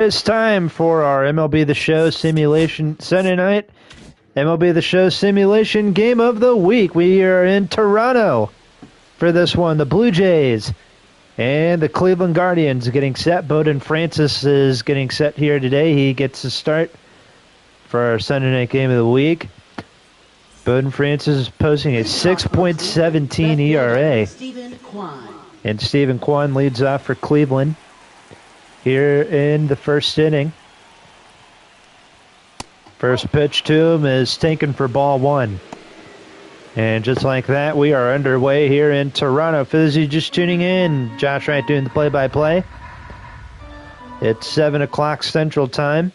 It's time for our MLB The Show simulation Sunday night. MLB The Show simulation game of the week. We are in Toronto for this one. The Blue Jays and the Cleveland Guardians getting set. Bowden Francis is getting set here today. He gets to start for our Sunday night game of the week. Bowden Francis is posting a 6.17 ERA. And Stephen Kwan leads off for Cleveland here in the first inning. First pitch to him is taken for ball one. And just like that, we are underway here in Toronto. For those of you just tuning in, Josh Wright doing the play-by-play. It's 7 o'clock Central Time,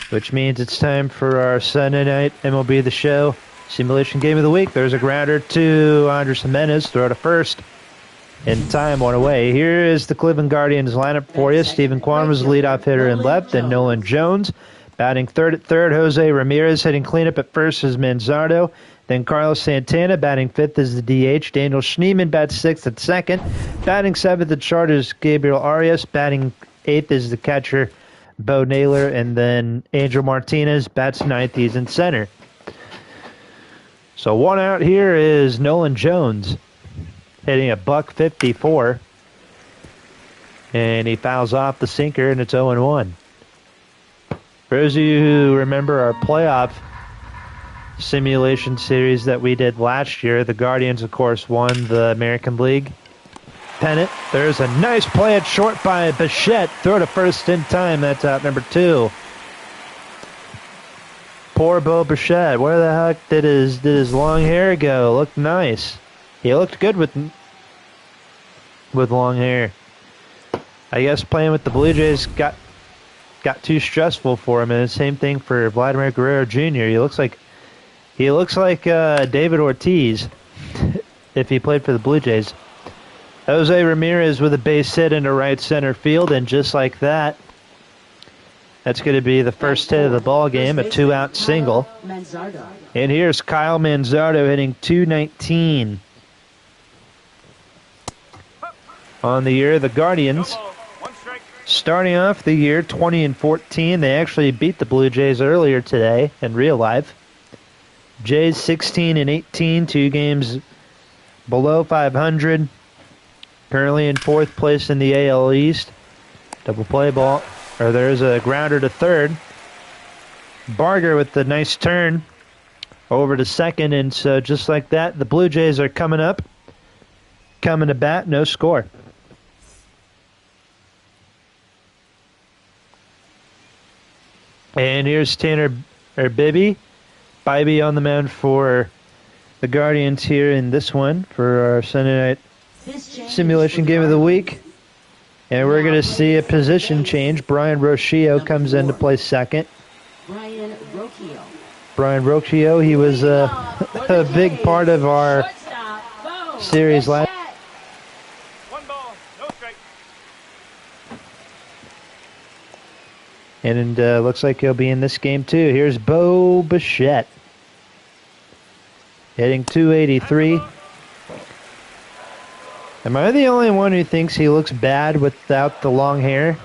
which means it's time for our Sunday night MLB The Show simulation game of the week. There's a grounder to Andres Jimenez, throw to first. In time, one away. Here is the Cleveland Guardians lineup for you. Stephen Kwan was the leadoff hitter in left, and Nolan Jones batting third at third. Jose Ramirez hitting cleanup at first is Manzardo. Then Carlos Santana batting fifth is the DH. Daniel Schneemann bats sixth at second. Batting seventh at short is Gabriel Arias. Batting eighth is the catcher Bo Naylor, and then Angel Martinez bats ninth. He's in center. So one out here is Nolan Jones, hitting a .154, and he fouls off the sinker, and it's 0-1. For those of you who remember our playoff simulation series that we did last year, the Guardians, of course, won the American League pennant. There's a nice play at short by Bichette. Throw to first in time. That's out number 2. Poor Bo Bichette. Where the heck did his long hair go? Looked nice. He looked good with long hair. I guess playing with the Blue Jays got too stressful for him, and the same thing for Vladimir Guerrero Jr. He looks like David Ortiz if he played for the Blue Jays. Jose Ramirez with a base hit into right center field, and just like that, that's going to be the first hit of the ball game, a 2-out single. And here's Kyle Manzardo hitting .219. On the year, the Guardians starting off the year 20-14. They actually beat the Blue Jays earlier today in real life. Jays 16-18, 2 games below 500. Currently in 4th place in the AL East. Double play ball, or there's a grounder to third. Barger with the nice turn over to second, and so just like that, the Blue Jays are coming up. Coming to bat, no score. And here's Tanner Bibby on the mound for the Guardians here in this one for our Sunday night simulation game of the week. And we're going to see a position change. Brian Rochio comes in to play second. Brian Rochio, he was a big part of our series last. And looks like he'll be in this game too. Here's Bo Bichette hitting .283. Am I the only one who thinks he looks bad without the long hair?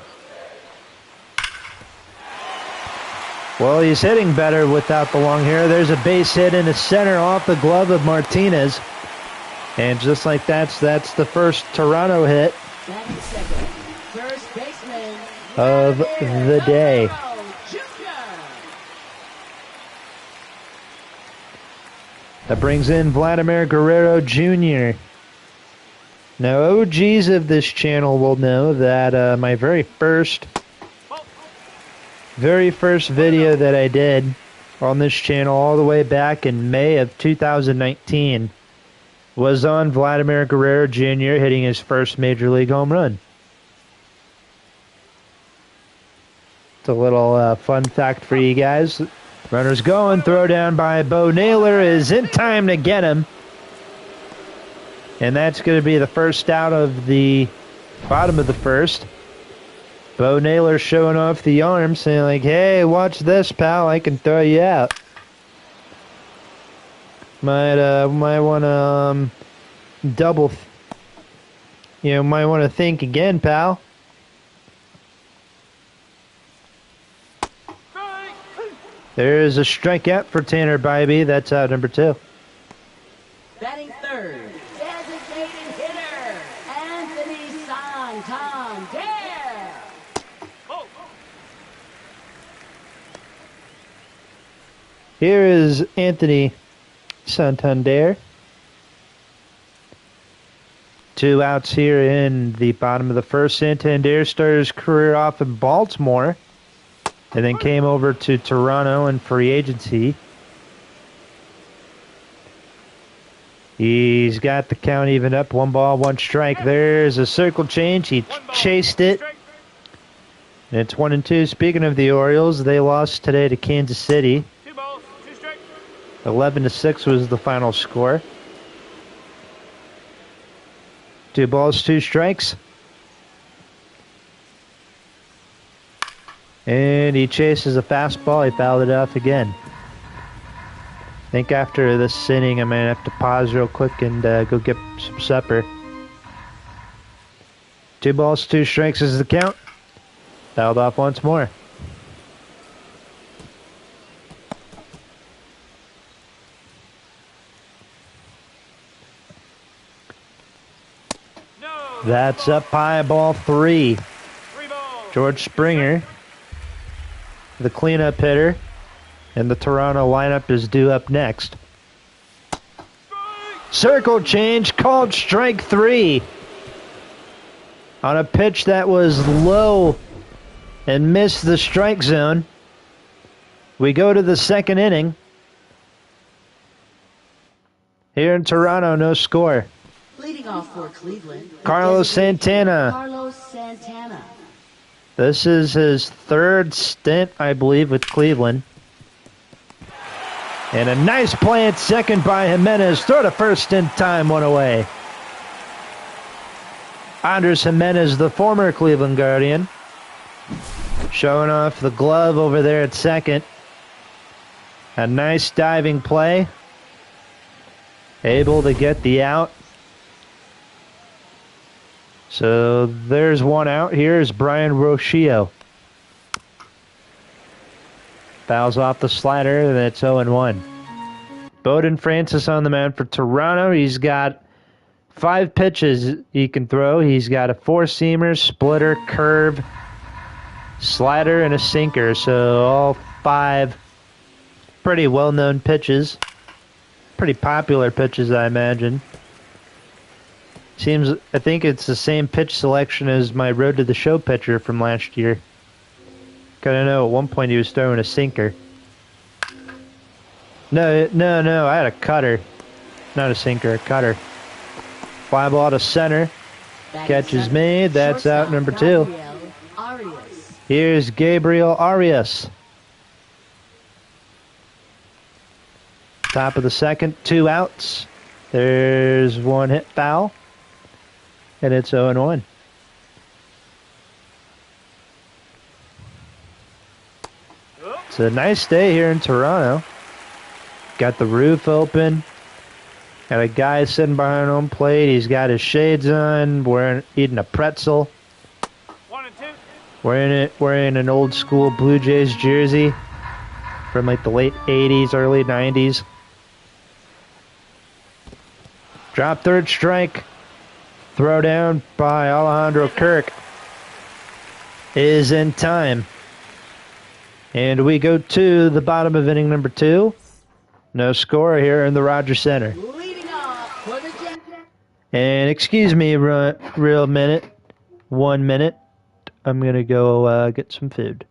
Well, he's hitting better without the long hair. There's a base hit in the center off the glove of Martinez. And just like that's the first Toronto hit of the day. That brings in Vladimir Guerrero Jr. Now, OGs of this channel will know that my very first video that I did on this channel all the way back in May of 2019 was on Vladimir Guerrero Jr. hitting his first Major League home run. It's a little fun fact for you guys. Runner's going, throw down by Bo Naylor is in time to get him. And that's going to be the first out of the bottom of the first. Bo Naylor showing off the arm, saying like, hey, watch this, pal, I can throw you out. Might want to might want to think again, pal. There's a strikeout for Tanner Bybee. That's out number 2. Batting third, designated hitter, Anthony Santander. Here is Anthony Santander. 2 outs here in the bottom of the first. Santander started his career off in Baltimore and then came over to Toronto in free agency. He's got the count even up. 1 ball, 1 strike. There's a circle change. He chased it. And it's 1-2. Speaking of the Orioles, they lost today to Kansas City. 2 balls, 2 strikes. 11-6 was the final score. 2 balls, 2 strikes. And he chases a fastball. He fouled it off again. I think after this inning, I'm going to have to pause real quick and go get some supper. 2 balls, 2 strikes is the count. Fouled off once more. No. That's up high, ball 3. 3 balls. George Springer, the cleanup hitter, and the Toronto lineup is due up next. Circle change called strike 3 on a pitch that was low and missed the strike zone. We go to the second inning. Here in Toronto, no score. Leading off for Cleveland, Carlos Santana. Carlos Santana. This is his 3rd stint, I believe, with Cleveland. And a nice play at second by Jimenez. Throw to first in time, 1 away. Andres Jimenez, the former Cleveland Guardian, showing off the glove over there at second. A nice diving play. Able to get the out. So there's 1 out. Here's Brian Rochio. Fouls off the slider, and it's 0-1. Bowden Francis on the mound for Toronto. He's got 5 pitches he can throw. He's got a 4-seamer, splitter, curve, slider, and a sinker. So all 5 pretty well-known pitches. Pretty popular pitches, I imagine. I think it's the same pitch selection as my Road to the Show pitcher from last year. Because I know at one point he was throwing a sinker. No, I had a cutter. Not a sinker, a cutter. Fly ball to center. Catch is made. That's out number 2. Here's Gabriel Arias. Top of the second, 2 outs. There's 1 hit foul. And it's 0-1. It's a nice day here in Toronto. Got the roof open. Got a guy sitting behind home plate. He's got his shades on, eating a pretzel. 1 and 2. Wearing an old school Blue Jays jersey from like the late 80s, early 90s. Drop 3rd strike. Throw down by Alejandro Kirk is in time. And we go to the bottom of inning number 2. No score here in the Rogers Center. Leading off for the Jets. And excuse me, real minute. 1 minute. I'm going to go get some food.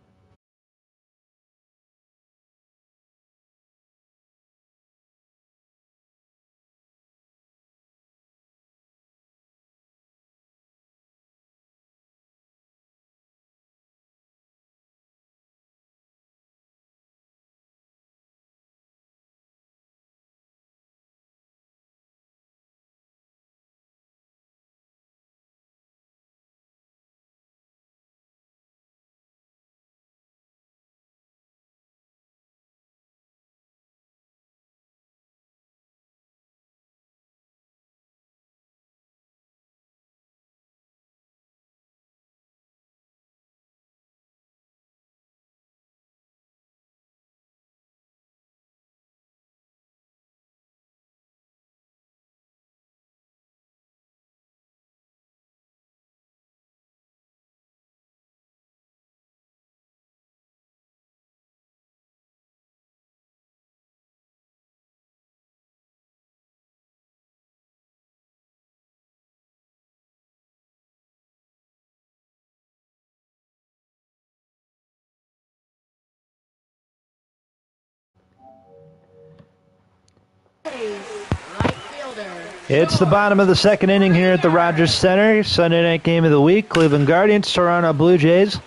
It's the bottom of the second inning here at the Rogers Center. Sunday night game of the week. Cleveland Guardians, Toronto Blue Jays.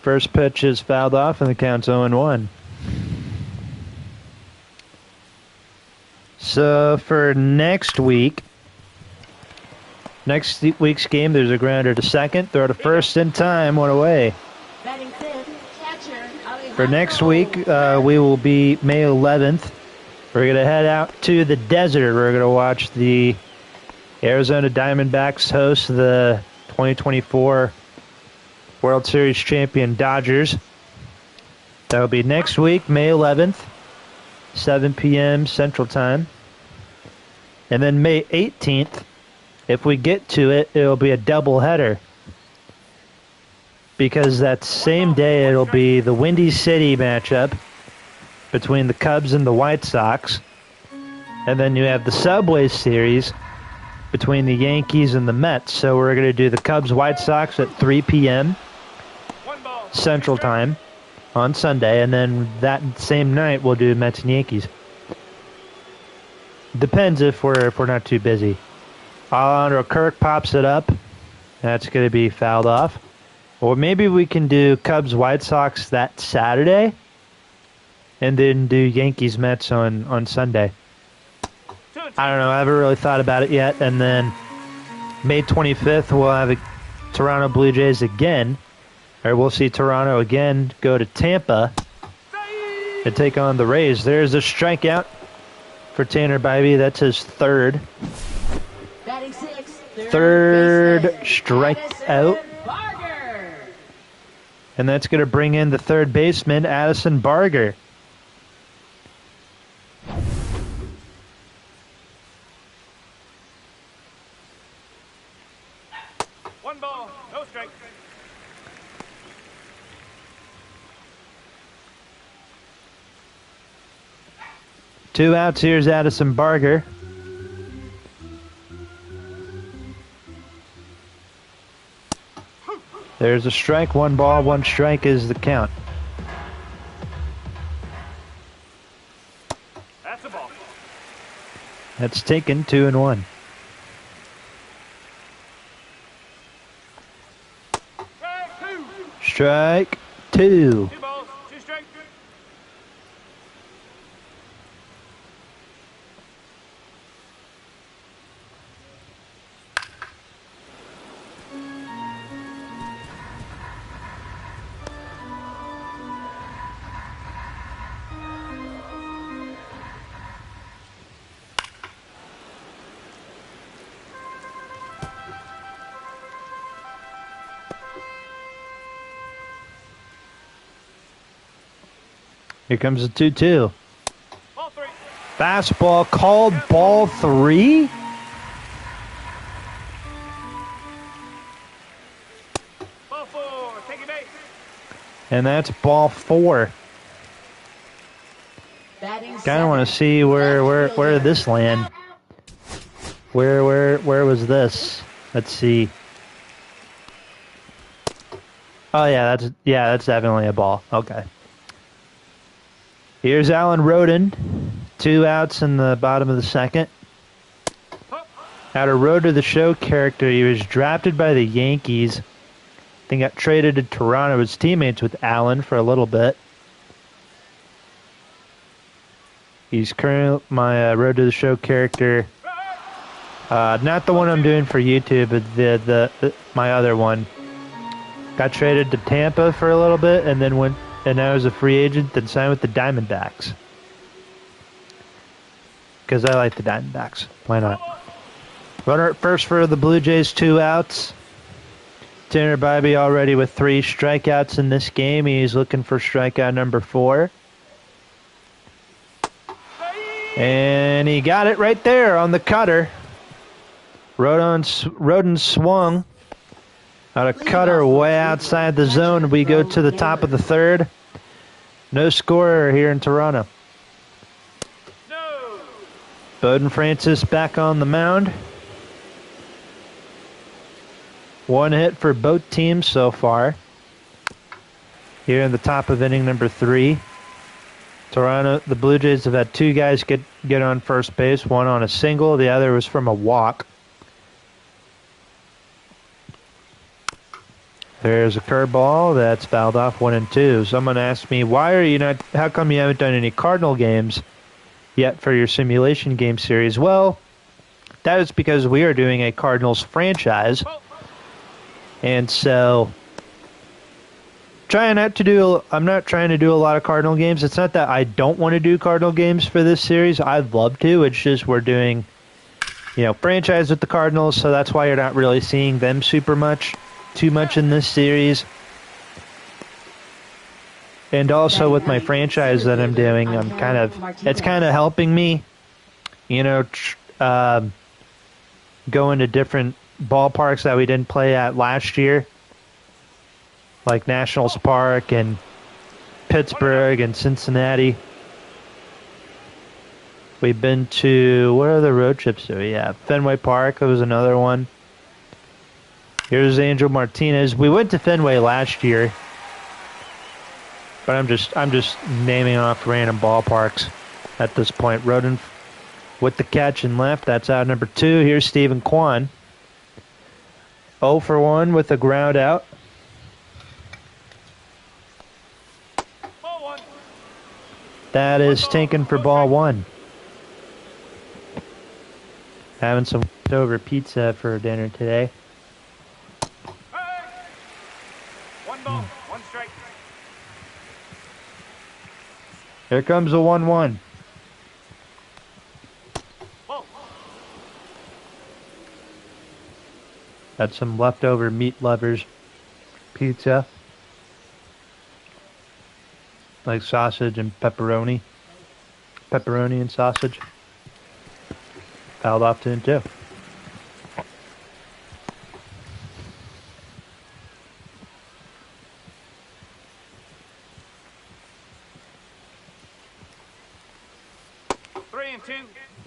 First pitch is fouled off and the count's 0-1. So for next week's game, there's a grounder to second, throw to first in time, one away. Batting fifth, catcher, For next week, we will be May 11th. We're going to head out to the desert. We're going to watch the Arizona Diamondbacks host the 2024 World Series champion Dodgers. That will be next week, May 11th, 7 p.m. Central Time. And then May 18th, if we get to it, it'll be a doubleheader. Because that same day, it'll be the Windy City matchup between the Cubs and the White Sox. And then you have the Subway Series between the Yankees and the Mets. So we're going to do the Cubs-White Sox at 3 p.m. Central Time on Sunday. And then that same night, we'll do Mets and Yankees. Depends if we're not too busy. Alejandro Kirk pops it up. That's going to be fouled off. Or maybe we can do Cubs-White Sox that Saturday. And then do Yankees-Mets on Sunday. I don't know. I haven't really thought about it yet. And then May 25th, we'll have a Toronto Blue Jays again. Or we'll see Toronto again go to Tampa and take on the Rays. There's a strikeout for Tanner Bybee. That's his third. batting sixth, Third baseman, strikeout. Addison Barger. And that's going to bring in the third baseman, Addison Barger. One ball, no strike. Two outs. Here's Addison Barger. There's a strike. One ball, one strike is the count. That's a ball. That's taken 2-1. Strike Strike two. two. 2 balls, 2 strikes. Here comes the 2-2. Ball 3. Fastball called ball 3. Ball 4, taking base. And that's ball 4. Batting Kind of seventh, want to see where fielder. this land. Where was this? Let's see. Oh yeah, that's definitely a ball. Okay. Here's Alan Roden. 2 outs in the bottom of the second. Had a Road to the Show character. He was drafted by the Yankees. Then got traded to Toronto. Was teammates with Allen for a little bit. He's currently my Road to the Show character. Not the one I'm doing for YouTube, but the my other one. Got traded to Tampa for a little bit, and then went and now is a free agent. Then signed with the Diamondbacks because I like the Diamondbacks. Why not? Runner at first for the Blue Jays. 2 outs. Tanner Bybee already with 3 strikeouts in this game. He's looking for strikeout number 4. And he got it right there on the cutter. Roden swung on a cutter way outside the zone. We go to the top of the third. No scorer here in Toronto. No. Bowden Francis back on the mound. 1 hit for both teams so far. Here in the top of inning number 3. Toronto, the Blue Jays have had two guys get on first base, one on a single, the other was from a walk. There's a curveball that's fouled off 1-2. Someone asked me, how come you haven't done any Cardinal games yet for your simulation game series? Well, that is because we are doing a Cardinals franchise. And so, I'm not trying to do a lot of Cardinal games. It's not that I don't want to do Cardinal games for this series. I'd love to. It's just we're doing, franchise with the Cardinals, so that's why you're not really seeing them too much in this series. And also with my franchise that I'm doing, it's kind of helping me, go into different ballparks that we didn't play at last year, like Nationals Park and Pittsburgh and Cincinnati. We've been to, what other road trips do we have? Fenway Park was another one. Here's Angel Martinez. We went to Fenway last year, but I'm just naming off random ballparks at this point. Rodin with the catch and left. That's out number 2. Here's Stephen Kwan. 0 for 1 with a ground out. Ball 1. That is taken for ball 1. Having some leftover pizza for dinner today. Hey! 1 ball, 1 strike. Here comes a 1-1. Ball. That's some leftover meat lovers pizza. Like sausage and pepperoni. Pepperoni and sausage. Fouled off 2-2.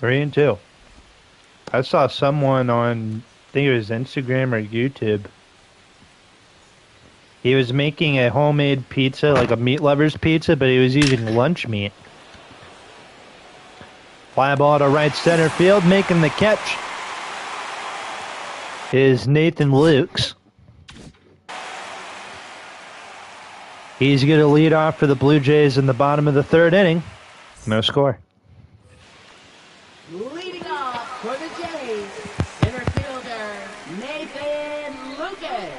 Three and two. I saw someone on, I think it was Instagram or YouTube. He was making a homemade pizza, like a meat lover's pizza, but he was using lunch meat. Fly ball to right center field, making the catch is Nathan Lukes. He's going to lead off for the Blue Jays in the bottom of the 3rd inning. No score. Leading off for the Jays, center fielder Nathan Lucas.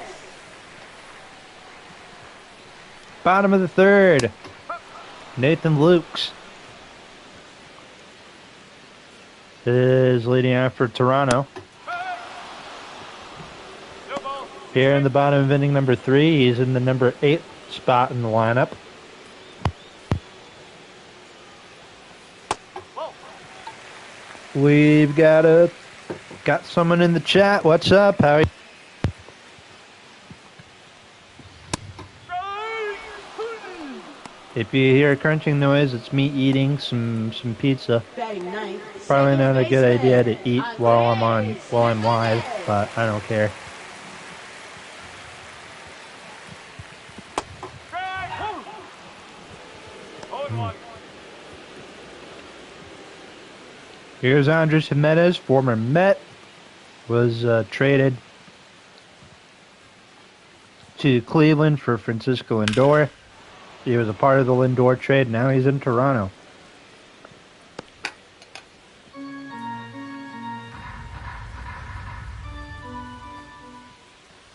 Bottom of the 3rd. Nathan Lukes is leading off for Toronto. Here in the bottom of inning number 3, he's in the number 8 spot in the lineup. We've got someone in the chat. What's up? How are you? If you hear a crunching noise, it's me eating some pizza. Probably not a good idea to eat while I'm live, but I don't care. Here's Andres Jimenez, former Met, was traded to Cleveland for Francisco Lindor. He was a part of the Lindor trade. Now he's in Toronto.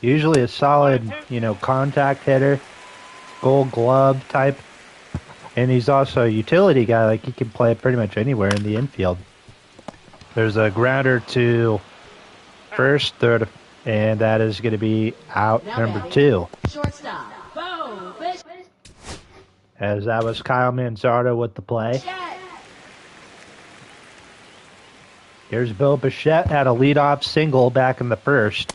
Usually a solid, contact hitter, Gold Glove type. And he's also a utility guy. Like, he can play pretty much anywhere in the infield. There's a grounder to first, third, and that is going to be out number 2. Shortstop, Bo Bichette. As that was Kyle Manzardo with the play. Here's Bill Bichette, had a leadoff single back in the 1st.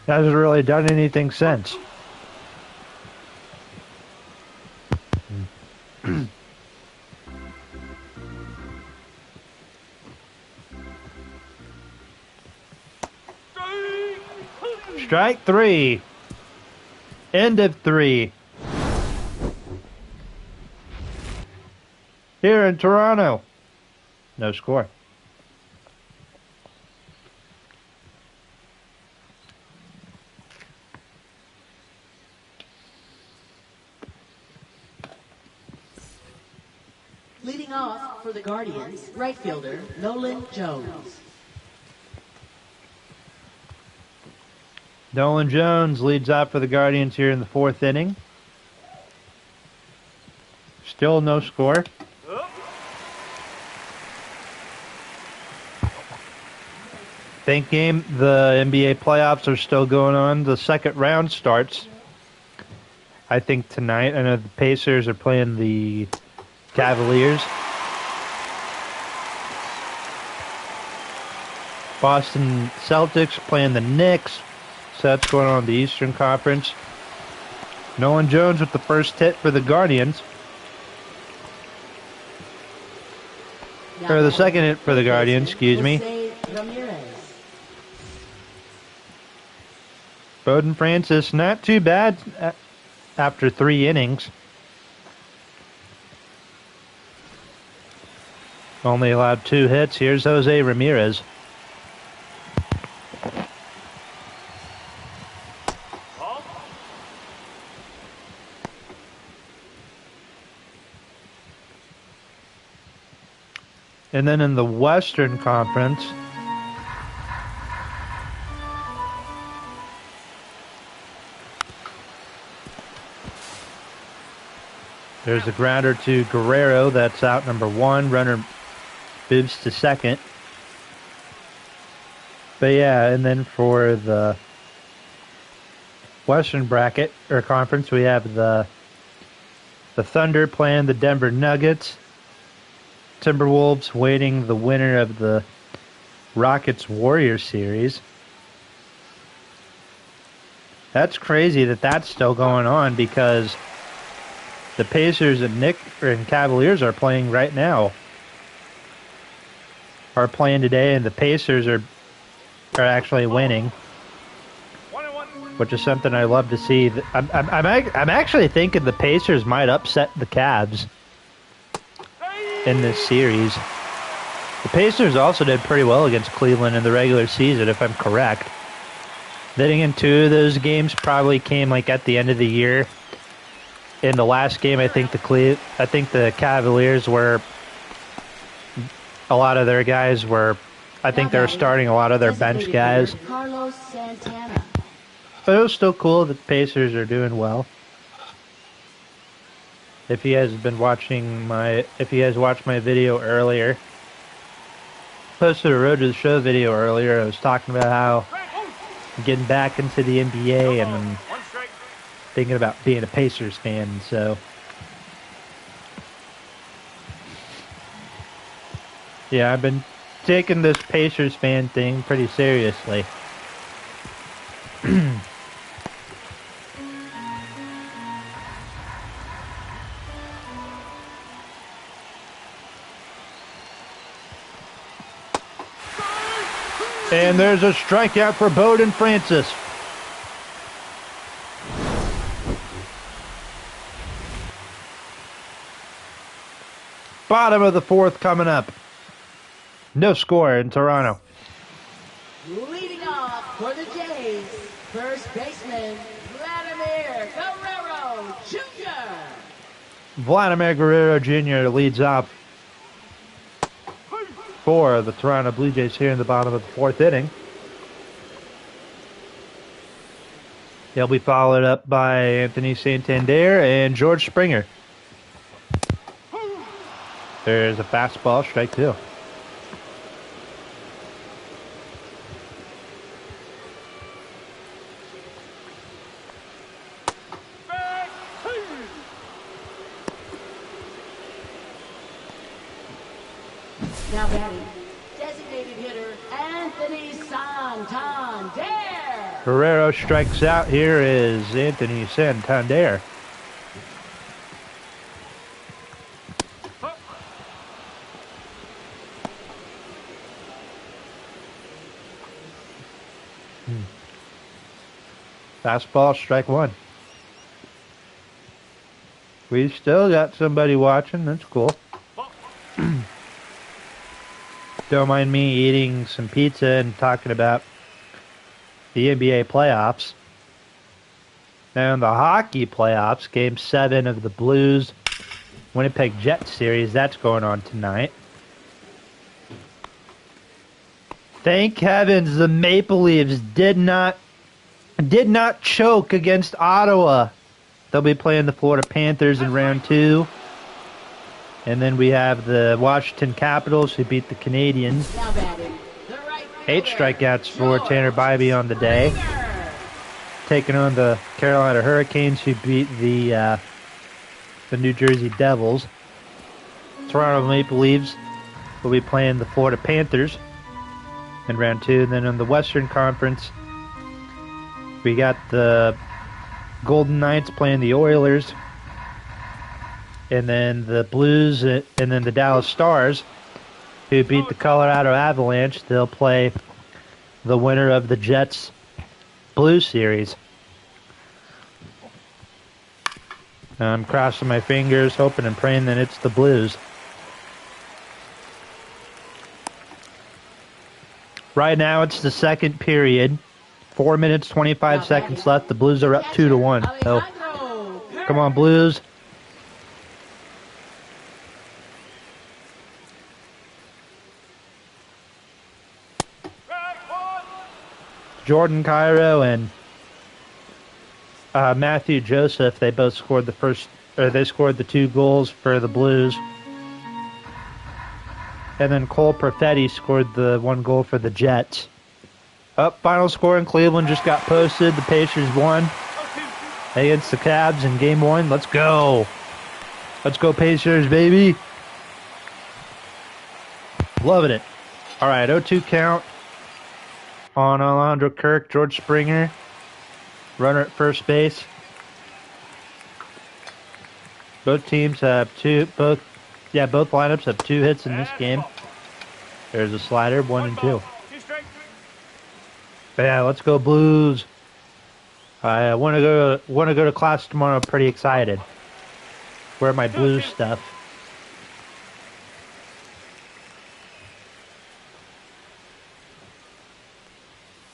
Hasn't really done anything since. Strike three. End of three. Here in Toronto. No score. Leading off for the Guardians, right fielder Nolan Jones. Nolan Jones leads off for the Guardians here in the fourth inning. Still no score. Think game, the NBA playoffs are still going on. The second round starts, I think, tonight. I know the Pacers are playing the Cavaliers. Boston Celtics playing the Knicks. So that's going on in the Eastern Conference. Nolan Jones with the first hit for the Guardians. Or the second hit for the Guardians, excuse me. Bowden Francis, not too bad after 3 innings. Only allowed 2 hits. Here's Jose Ramirez. And then in the Western Conference, there's a grounder to Guerrero. That's out number 1. Runner moves to second. But yeah, and then for the Western bracket or conference, we have the Thunder playing the Denver Nuggets. Timberwolves waiting the winner of the Rockets-Warriors series. That's crazy that that's still going on because the Pacers and Cavaliers are playing right now. Are playing today, and the Pacers are actually winning, which is something I love to see. I'm actually thinking the Pacers might upset the Cavs in this series. The Pacers also did pretty well against Cleveland in the regular season, if I'm correct. Then again, 2 of those games probably came like at the end of the year. In the last game, I think the Cavaliers were, a lot of their guys were, I think they were starting a lot of their bench guys. But it was still cool that the Pacers are doing well. If you guys watched my video earlier, posted a Road to the Show video earlier. I was talking about how I'm getting back into the NBA and I'm thinking about being a Pacers fan. So yeah, I've been taking this Pacers fan thing pretty seriously. And there's a strikeout for Bowden Francis. Bottom of the 4th coming up. No score in Toronto. Leading off for the Jays, first baseman Vladimir Guerrero Jr. Vladimir Guerrero Jr. leads off for the Toronto Blue Jays here in the bottom of the 4th inning. He'll be followed up by Anthony Santander and George Springer. There's a fastball, strike 2. Now batting, designated hitter Anthony Santander. Guerrero strikes out. Here is Anthony Santander. Fastball, strike one. We still got somebody watching. That's cool. Don't mind me eating some pizza and talking about the NBA playoffs. Now in the hockey playoffs, Game 7 of the Blues Winnipeg Jets series, that's going on tonight. Thank heavens the Maple Leafs did not choke against Ottawa. They'll be playing the Florida Panthers in round 2. And then we have the Washington Capitals who beat the Canadiens. 8 strikeouts for Tanner Bybee on the day. Taking on the Carolina Hurricanes who beat the New Jersey Devils. Toronto Maple Leafs will be playing the Florida Panthers in round 2. And then in the Western Conference, we got the Golden Knights playing the Oilers. And then the Blues and then the Dallas Stars, who beat the Colorado Avalanche. They'll play the winner of the Jets Blues series. I'm crossing my fingers, hoping and praying that it's the Blues. Right now it's the second period. 4 minutes, 25 seconds left. The Blues are up 2-1. So, come on, Blues. Jordan Cairo and Matthew Joseph, they both scored they scored the 2 goals for the Blues. And then Cole Perfetti scored the 1 goal for the Jets. Final score in Cleveland just got posted. The Pacers won against the Cavs in Game 1. Let's go. Let's go Pacers, baby. Loving it. All right, 0-2 count on Alejandro Kirk. George Springer, runner at first base. Both teams have both lineups have 2 hits in this game. There's a slider, 1 and 2. Yeah, let's go Blues. I want to go to class tomorrow. I'm pretty excited. Wear my Blues stuff.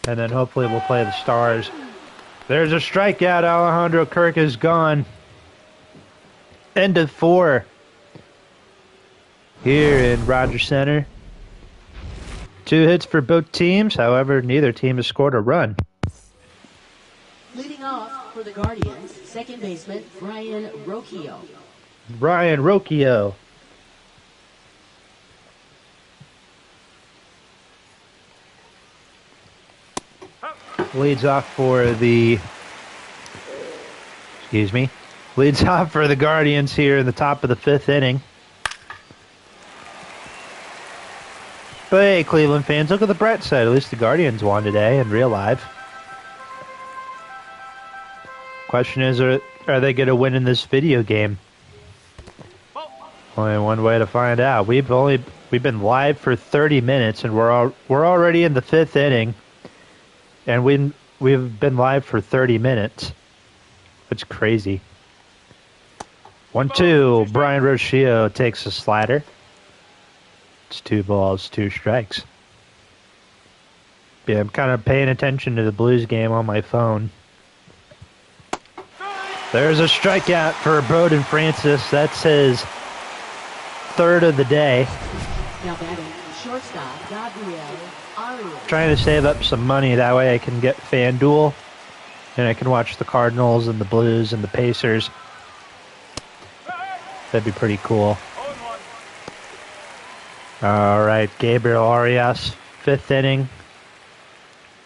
And then hopefully we'll play the Stars. There's a strikeout. Alejandro Kirk is gone. End of 4 here in Rogers Center. 2 hits for both teams. However, neither team has scored a run. Leading off for the Guardians, second baseman Brian Rocchio. Brian Rocchio. Leads off for the Guardians here in the top of the 5th inning. But hey, Cleveland fans, look at the bright side. At least the Guardians won today in real life. Question is, are they going to win in this video game? Only one way to find out. We've been live for 30 minutes, and we're already in the 5th inning, and we've been live for 30 minutes. That's crazy. 1-2. Brian Rocchio takes a slider. It's 2 balls, 2 strikes. Yeah, I'm kind of paying attention to the Blues game on my phone. There's a strikeout for Bowden Francis. That's his 3rd of the day. Now batting, shortstop Gabriel Arias. Trying to save up some money. That way I can get FanDuel. And I can watch the Cardinals and the Blues and the Pacers. That'd be pretty cool. All right, Gabriel Arias, 5th inning.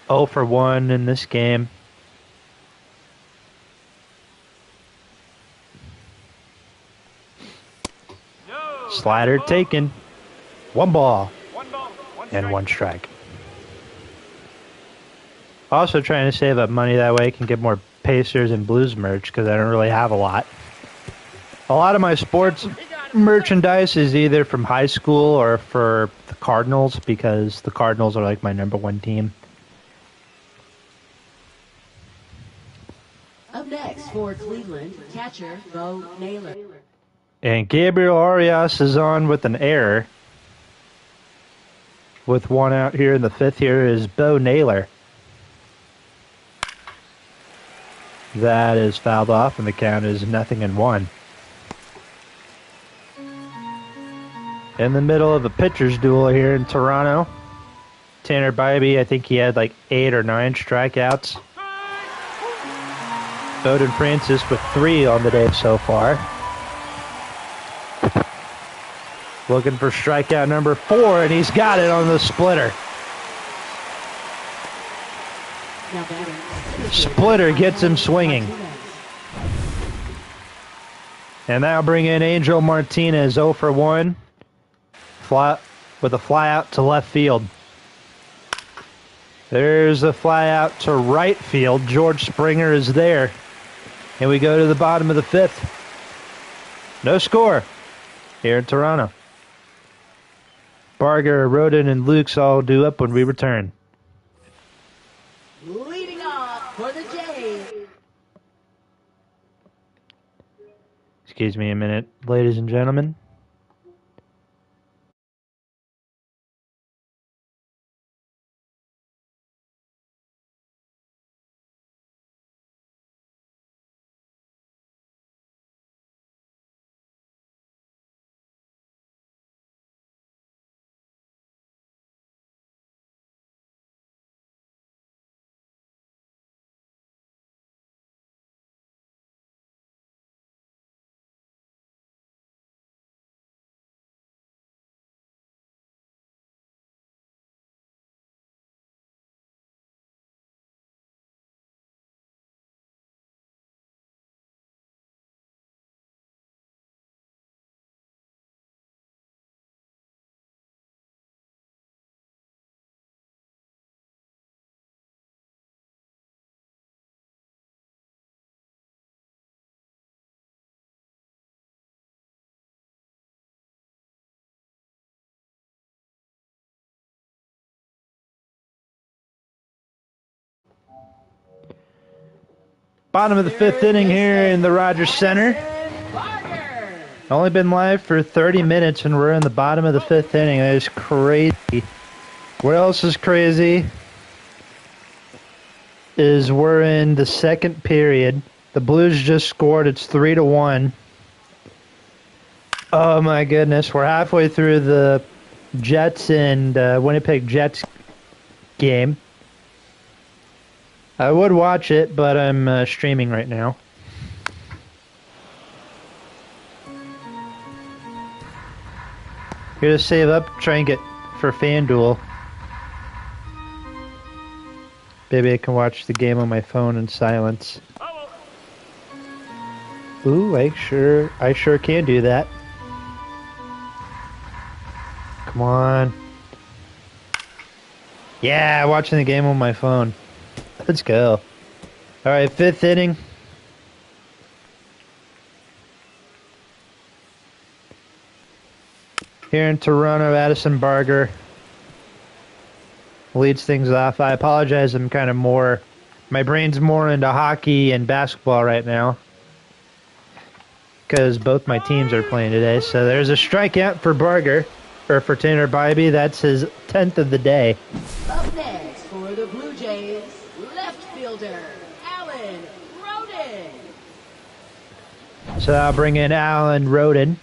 0 for 1 in this game. Slider taken. 1 ball and 1 strike. Also trying to save up money, that way I can get more Pacers and Blues merch because I don't really have a lot. A lot of my sports merchandise is either from high school or for the Cardinals, because the Cardinals are like my #1 team. for Cleveland, catcher Bo Naylor. And Gabriel Arias is on with an error. With one out here in the fifth, here is Bo Naylor. That is fouled off, and the count is 0-1. In the middle of a pitcher's duel here in Toronto, Tanner Bybee, I think he had like 8 or 9 strikeouts. Bowden Francis with 3 on the day so far. Looking for strikeout number 4, and he's got it on the splitter. Splitter gets him swinging. And that'll bring in Angel Martinez, 0 for 1. With a fly out to left field. There's a fly out to right field. George Springer is there. And we go to the bottom of the 5th. No score here in Toronto. Barger, Roden, and Luke's all due up when we return. Leading off for the Jays. Excuse me a minute, ladies and gentlemen. Bottom of the 5th inning here in the Rogers Center. Only been live for 30 minutes and we're in the bottom of the 5th inning. That is crazy. What else is crazy is we're in the 2nd period. The Blues just scored. It's 3-1. Oh my goodness. We're halfway through the Jets and Winnipeg Jets game. I would watch it, but I'm streaming right now. Here to save up, try and get for FanDuel. Maybe I can watch the game on my phone in silence. Ooh, I sure can do that. Come on. Yeah, watching the game on my phone. Let's go. All right, 5th inning. Here in Toronto, Addison Barger leads things off. I apologize, I'm kind of my brain's more into hockey and basketball right now because both my teams are playing today. So there's a strikeout for Barger, or for Tanner Bybee. That's his 10th of the day. Up next for the Blue Jays, left fielder Alan Roden. So I'll bring in Alan Roden.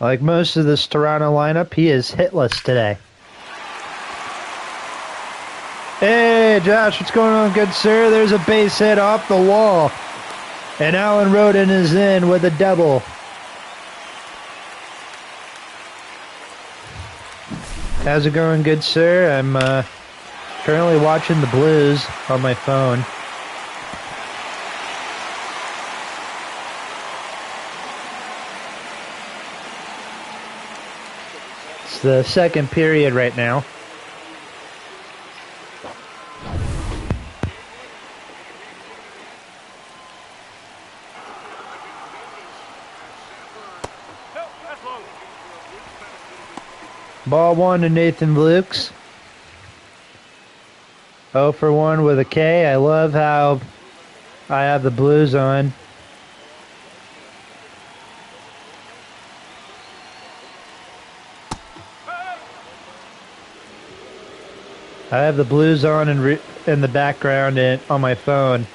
Like most of this Toronto lineup, he is hitless today. Hey, Josh, what's going on, good sir? There's a base hit off the wall. And Alan Roden is in with a double. How's it going, good sir? I'm currently watching the Blues on my phone. It's the 2nd period right now. Ball 1 to Nathan Lukes. 0 for 1 with a K. I love how I have the Blues on. I have the Blues on in the background and on my phone.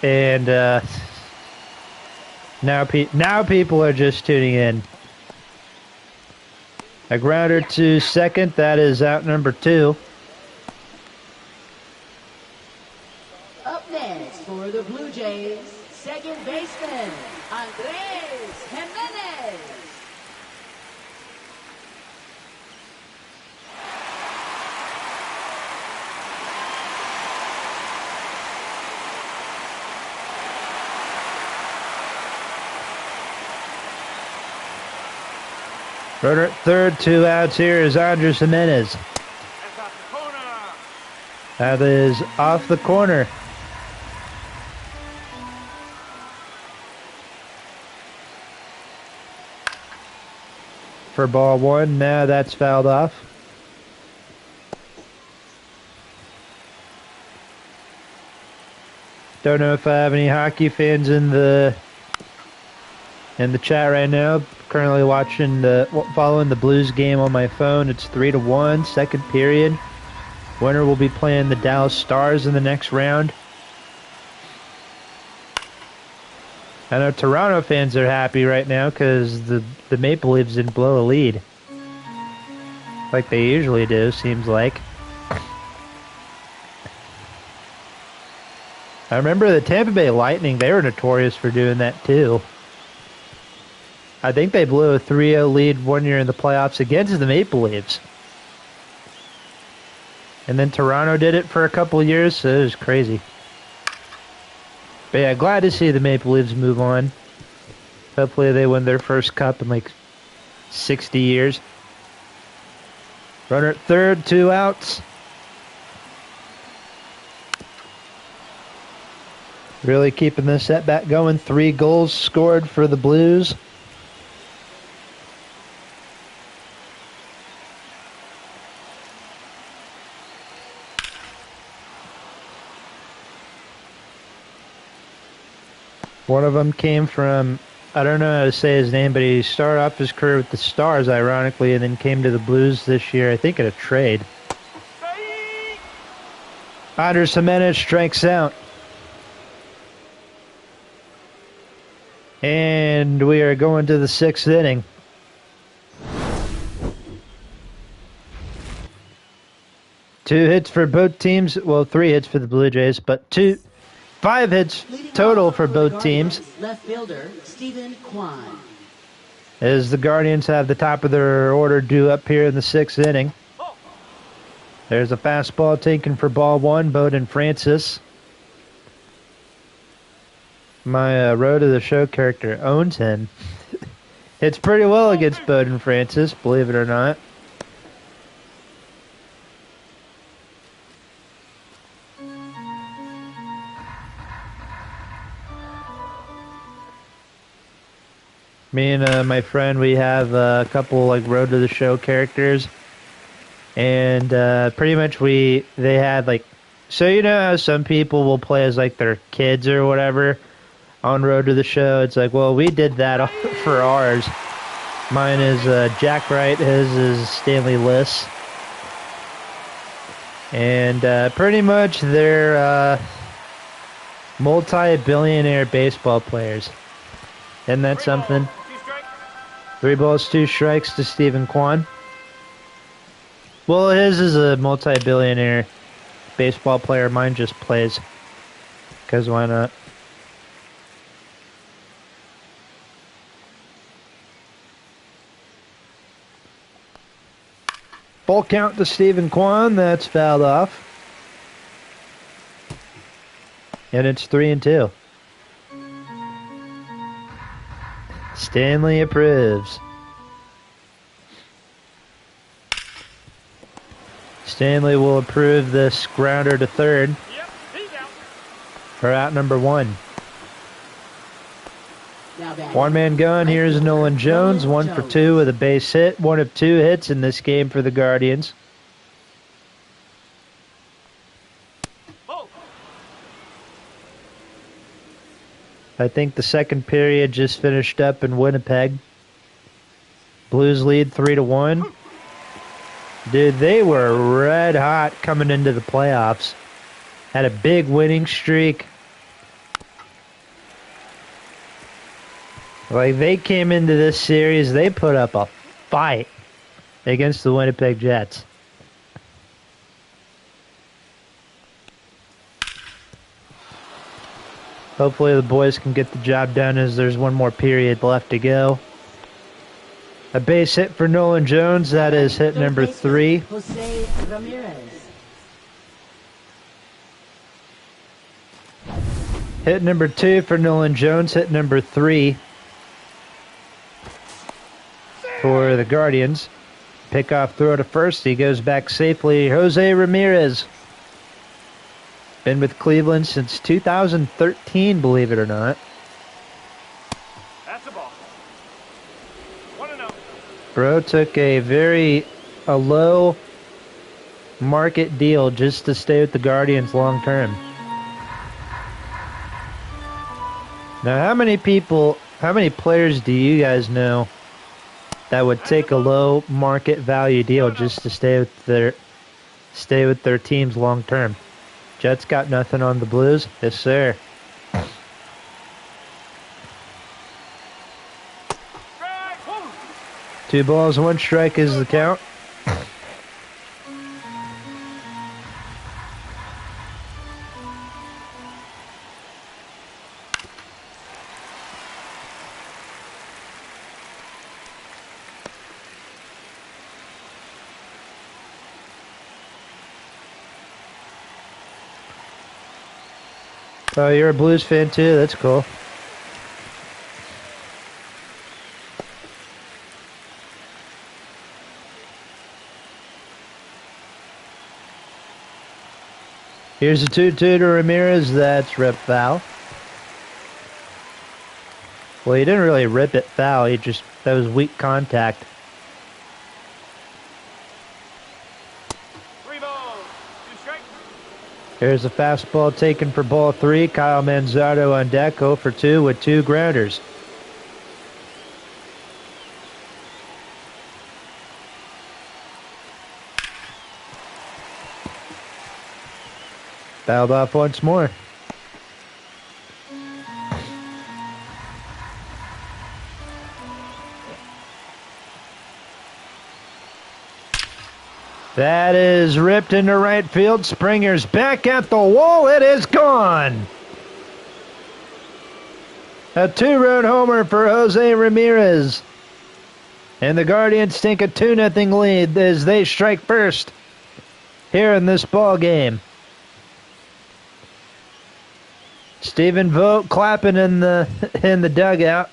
And now people are just tuning in. A grounder to second. That is out number 2. Up next for the Blue Jays, second baseman, Andres Jimenez. Runner at third, 2 outs here is Andres Jimenez. That's off the corner. That is off the corner. For ball 1, now that's fouled off. Don't know if I have any hockey fans in the chat right now. Currently following the Blues game on my phone. It's 3-1, second period. Winner will be playing the Dallas Stars in the next round. I know Toronto fans are happy right now because the Maple Leafs didn't blow a lead. Like they usually do, seems like. I remember the Tampa Bay Lightning, they were notorious for doing that too. I think they blew a 3-0 lead one year in the playoffs against the Maple Leafs. And then Toronto did it for a couple of years, so it was crazy. But yeah, glad to see the Maple Leafs move on. Hopefully they win their first cup in like 60 years. Runner at third, 2 outs. Really keeping this setback going. 3 goals scored for the Blues. One of them came from, I don't know how to say his name, but he started off his career with the Stars, ironically, and then came to the Blues this year, I think in a trade. Andres Jimenez strikes out. And we are going to the 6th inning. Two hits for both teams. Well, 3 hits for the Blue Jays, but 5 hits total for both teams. Left fielder, Stephen Kwan. As the Guardians have the top of their order due up here in the 6th inning. There's a fastball taken for ball 1, Bowden Francis. My Road to the Show character owns him. Hits pretty well against Bowden Francis, believe it or not. Me and my friend, we have a couple like Road to the Show characters, and pretty much they had like, so you know how some people will play as like their kids or whatever on Road to the Show. It's like, well, we did that for ours. Mine is Jack Wright, his is Stanley Liss, and pretty much they're multi-billionaire baseball players. Isn't that something? 3 balls, 2 strikes to Stephen Kwan. Well, his is a multi-billionaire baseball player. Mine just plays. Because why not? Ball count to Stephen Kwan. That's fouled off. And it's 3-2. Stanley approves. Stanley will approve this grounder to third. Yep, he's out. For out number 1. Now back. One man gun. Here's Nolan Jones. 1 for 2 with a base hit. 1 of 2 hits in this game for the Guardians. I think the second period just finished up in Winnipeg. Blues lead 3-1. Dude, they were red hot coming into the playoffs. Had a big winning streak. Like, they came into this series, they put up a fight against the Winnipeg Jets. Hopefully the boys can get the job done as there's one more period left to go. A base hit for Nolan Jones. That is hit number 3. Jose Ramirez. Hit number 2 for Nolan Jones. Hit number 3 for the Guardians. Pickoff throw to first. He goes back safely. Jose Ramirez. Been with Cleveland since 2013, believe it or not. That's the ball. 1-0. Bro took a low market deal just to stay with the Guardians long term. Now, how many players do you guys know that would take a low market value deal just to stay with their teams long term? Jets got nothing on the Blues. Yes, sir. Strike. 2 balls, 1 strike is the count. Oh, you're a Blues fan too? That's cool. Here's a 2-2 to Ramirez. That's rip foul. Well, he didn't really rip it foul. That was weak contact. 3 balls. 2 strikes. Here's a fastball taken for ball 3. Kyle Manzardo on deck, 0 for 2 with 2 grounders. Fouled off once more. That is ripped into right field. Springer's back at the wall. It is gone. A 2-run homer for Jose Ramirez. And the Guardians take a 2-0 lead as they strike first here in this ball game. Stephen Vogt clapping in the dugout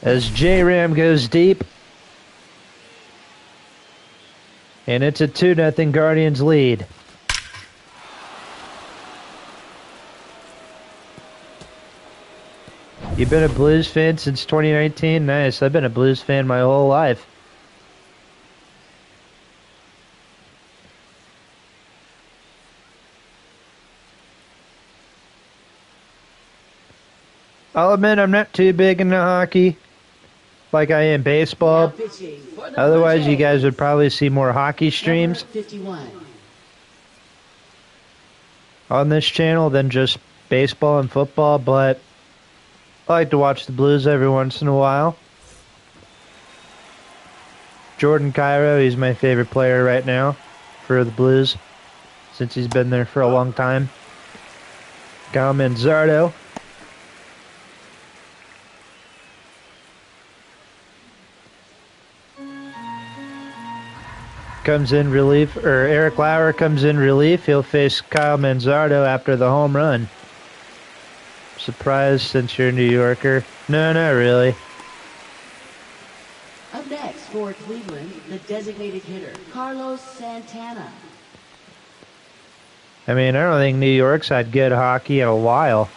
as J-Ram goes deep. And it's a 2-0 Guardians lead. You've been a Blues fan since 2019? Nice. I've been a Blues fan my whole life. I'll admit I'm not too big into hockey like I am baseball. Otherwise, you guys would probably see more hockey streams on this channel than just baseball and football, but I like to watch the Blues every once in a while. Jordan Cairo, he's my favorite player right now for the Blues since he's been there for a long time. Kyle Manzardo. Comes in relief, or Eric Lauer comes in relief. He'll face Kyle Manzardo after the home run. Surprised since you're a New Yorker? No, not really. Up next for Cleveland, the designated hitter, Carlos Santana. I mean, I don't think New York's had good hockey in a while.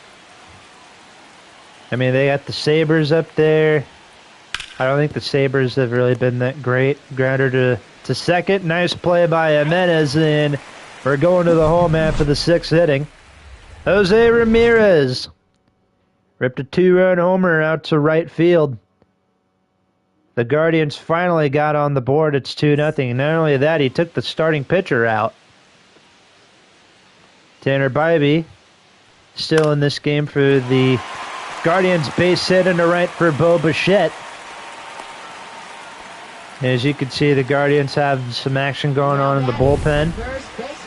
I mean, they got the Sabres up there. I don't think the Sabres have really been that great. Grounder to second. Nice play by Jimenez, and we're going to the home half of the 6th inning. Jose Ramirez ripped a 2-run homer out to right field. The Guardians finally got on the board. It's 2-0. Not only that, he took the starting pitcher out. Tanner Bybee still in this game for the Guardians. Base hit into right for Bo Bichette. As you can see, the Guardians have some action going on in the bullpen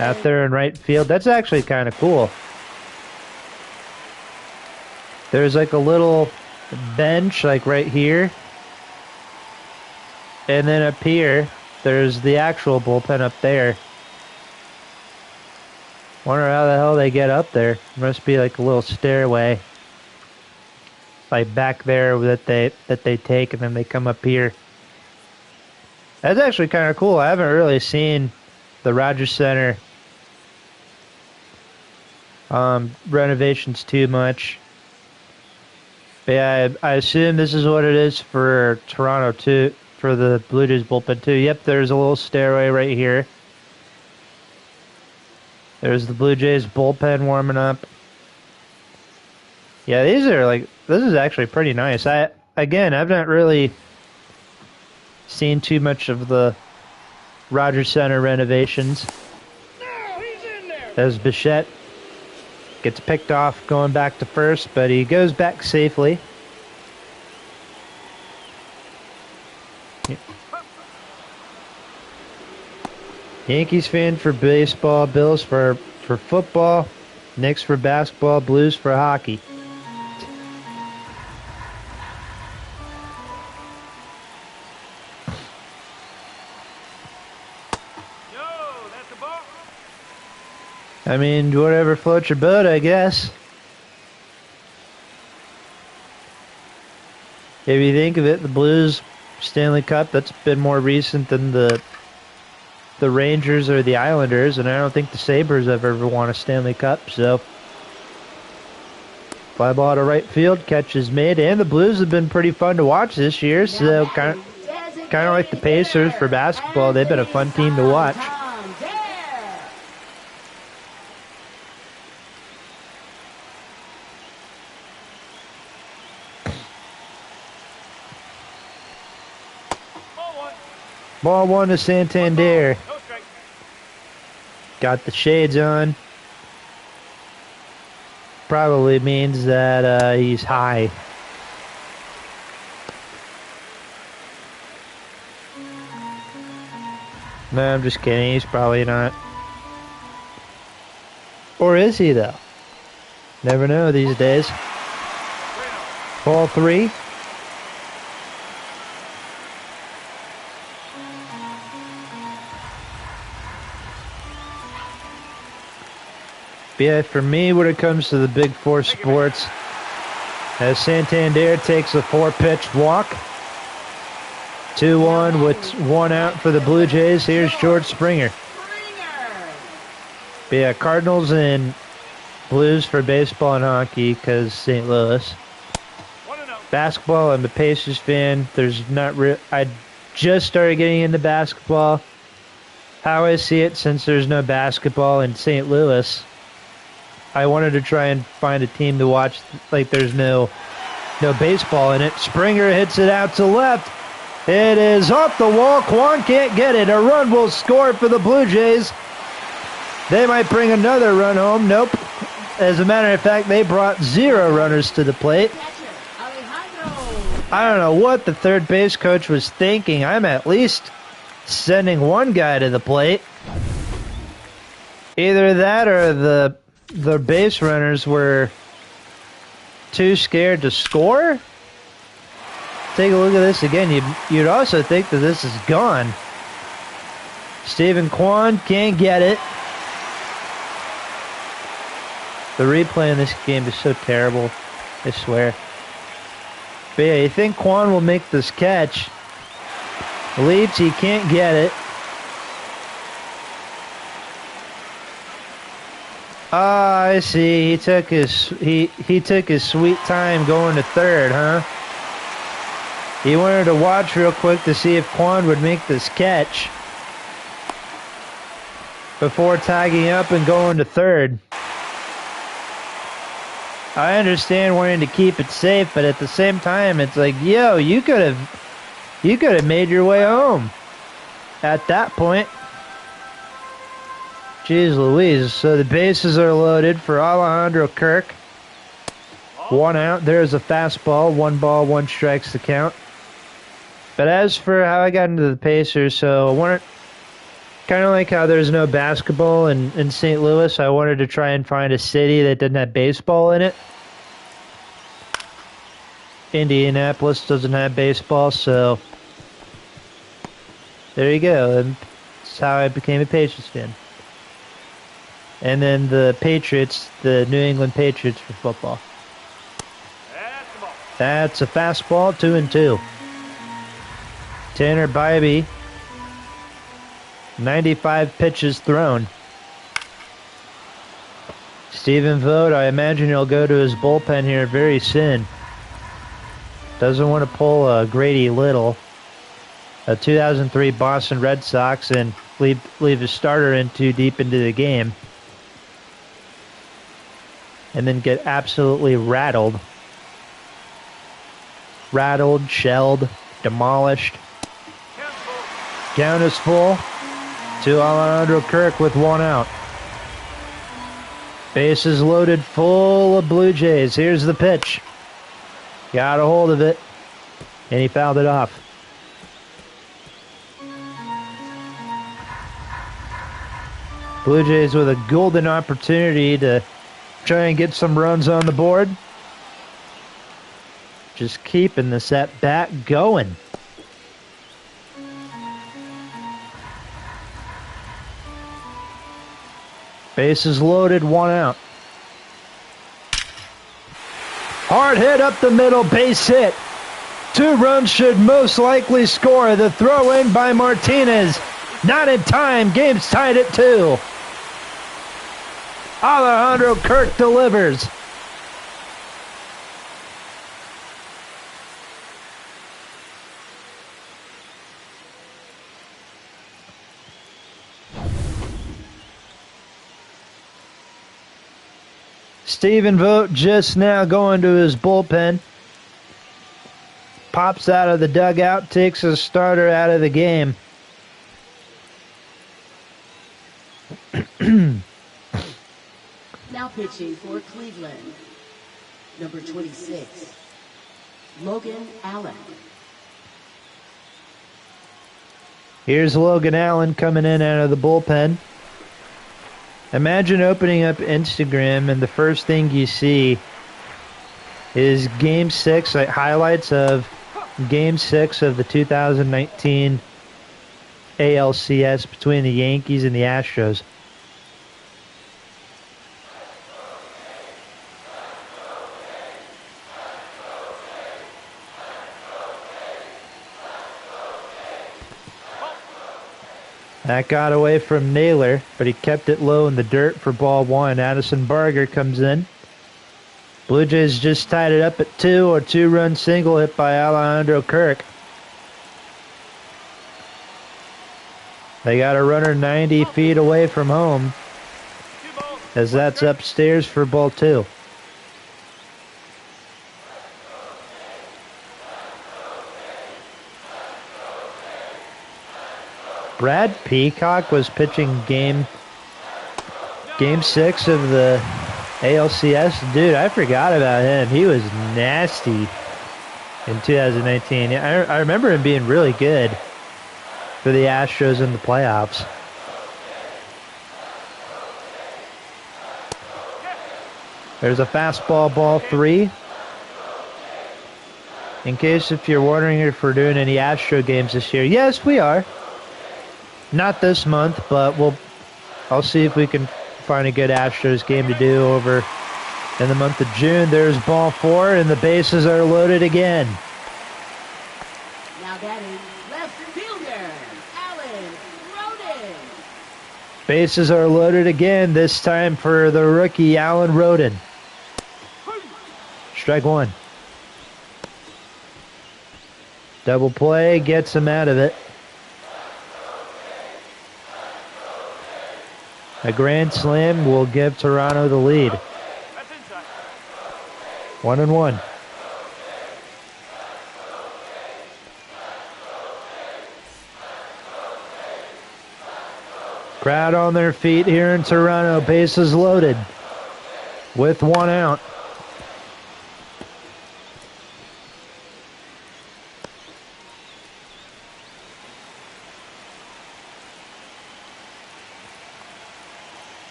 out there in right field. That's actually kind of cool. There's like a little bench like right here. And then up here, there's the actual bullpen up there. Wonder how the hell they get up there. Must be like a little stairway. Like back there that they take and then they come up here. That's actually kind of cool. I haven't really seen the Rogers Center renovations too much. But yeah, I assume this is what it is for Toronto too, for the Blue Jays bullpen too. Yep, there's a little stairway right here. There's the Blue Jays bullpen warming up. Yeah, this is actually pretty nice. I've not really seen too much of the Rogers Center renovations. As Bichette gets picked off going back to first, but he goes back safely. Yankees fan for baseball, Bills for football, Knicks for basketball, Blues for hockey. I mean, whatever floats your boat, I guess. If you think of it, the Blues Stanley Cup, that's been more recent than the Rangers or the Islanders, and I don't think the Sabres have ever won a Stanley Cup, so fly ball to right field, catch is made, and the Blues have been pretty fun to watch this year, so kind of like the Pacers for basketball. They've been a fun team to watch. Ball one to Santander. Got the shades on. Probably means that he's high. No, I'm just kidding. He's probably not. Or is he, though? Never know these days. Ball three. But yeah, for me, when it comes to the Big Four sports, as Santander takes a 4-pitch walk, 2-1 with 1 out for the Blue Jays. Here's George Springer. But yeah, Cardinals and Blues for baseball and hockey because St. Louis. Basketball, I'm a Pacers fan. I just started getting into basketball. How I see it, since there's no basketball in St. Louis, I wanted to try and find a team to watch, like there's no baseball in it. Springer hits it out to left. It is off the wall. Kwan can't get it. A run will score for the Blue Jays. They might bring another run home. Nope. As a matter of fact, they brought 0 runners to the plate. I don't know what the third base coach was thinking. I'm at least sending 1 guy to the plate. Either that or the base runners were too scared to score. Take a look at this again. You'd also think that this is gone. Stephen Kwan can't get it. The replay in this game is so terrible, I swear. But yeah, you think Kwan will make this catch. Leaps, he can't get it. Ah, I see. He took his sweet time going to third, huh? He wanted to watch real quick to see if Kwan would make this catch before tagging up and going to third. I understand wanting to keep it safe, but at the same time, it's like, yo, you could have made your way home at that point. Jeez Louise. So the bases are loaded for Alejandro Kirk. 1 out. There's a fastball. 1 ball, 1 strikes the count. But as for how I got into the Pacers, so I wanted, kind of like how there's no basketball in St. Louis, I wanted to try and find a city that didn't have baseball in it. Indianapolis doesn't have baseball, so there you go. And that's how I became a Pacers fan. And then the Patriots, the New England Patriots for football. That's a fastball, 2-2. Tanner Bybee, 95 pitches thrown. Stephen Vogt, I imagine he'll go to his bullpen here very soon. Doesn't want to pull a Grady Little, a 2003 Boston Red Sox, and leave his starter in too deep into the game. And then get absolutely rattled. Rattled, shelled, demolished. Count is full to Alejandro Kirk with 1 out. Bases loaded full of Blue Jays. Here's the pitch. Got a hold of it, and he fouled it off. Blue Jays with a golden opportunity to try and get some runs on the board. Just keeping this at bat going. Bases loaded, 1 out. Hard hit up the middle, base hit. 2 runs should most likely score. The throw in by Martinez. Not in time. Game's tied at 2. Alejandro Kirk delivers. Stephen Vogt just now going to his bullpen. Pops out of the dugout, takes his starter out of the game. Now pitching for Cleveland, number 26, Logan Allen. Here's Logan Allen coming in out of the bullpen. Imagine opening up Instagram and the first thing you see is Game 6, like highlights of Game 6 of the 2019 ALCS between the Yankees and the Astros. That got away from Naylor, but he kept it low in the dirt for ball 1. Addison Barger comes in. Blue Jays just tied it up at 2, a 2-run single hit by Alejandro Kirk. They got a runner 90 feet away from home, as that's upstairs for ball 2. Brad Peacock was pitching game 6 of the ALCS. Dude, I forgot about him. He was nasty in 2019. I remember him being really good for the Astros in the playoffs. There's a fastball, ball 3. In case if you're wondering if we're doing any Astro games this year, yes, we are. Not this month, but I'll see if we can find a good Astros game to do over in the month of June. There's ball 4, and the bases are loaded again. Now batting left fielder, Alan Roden. Bases are loaded again, this time for the rookie Alan Roden. Strike 1. Double play gets him out of it. A grand slam will give Toronto the lead. 1-1. Crowd on their feet here in Toronto. Bases loaded with 1 out.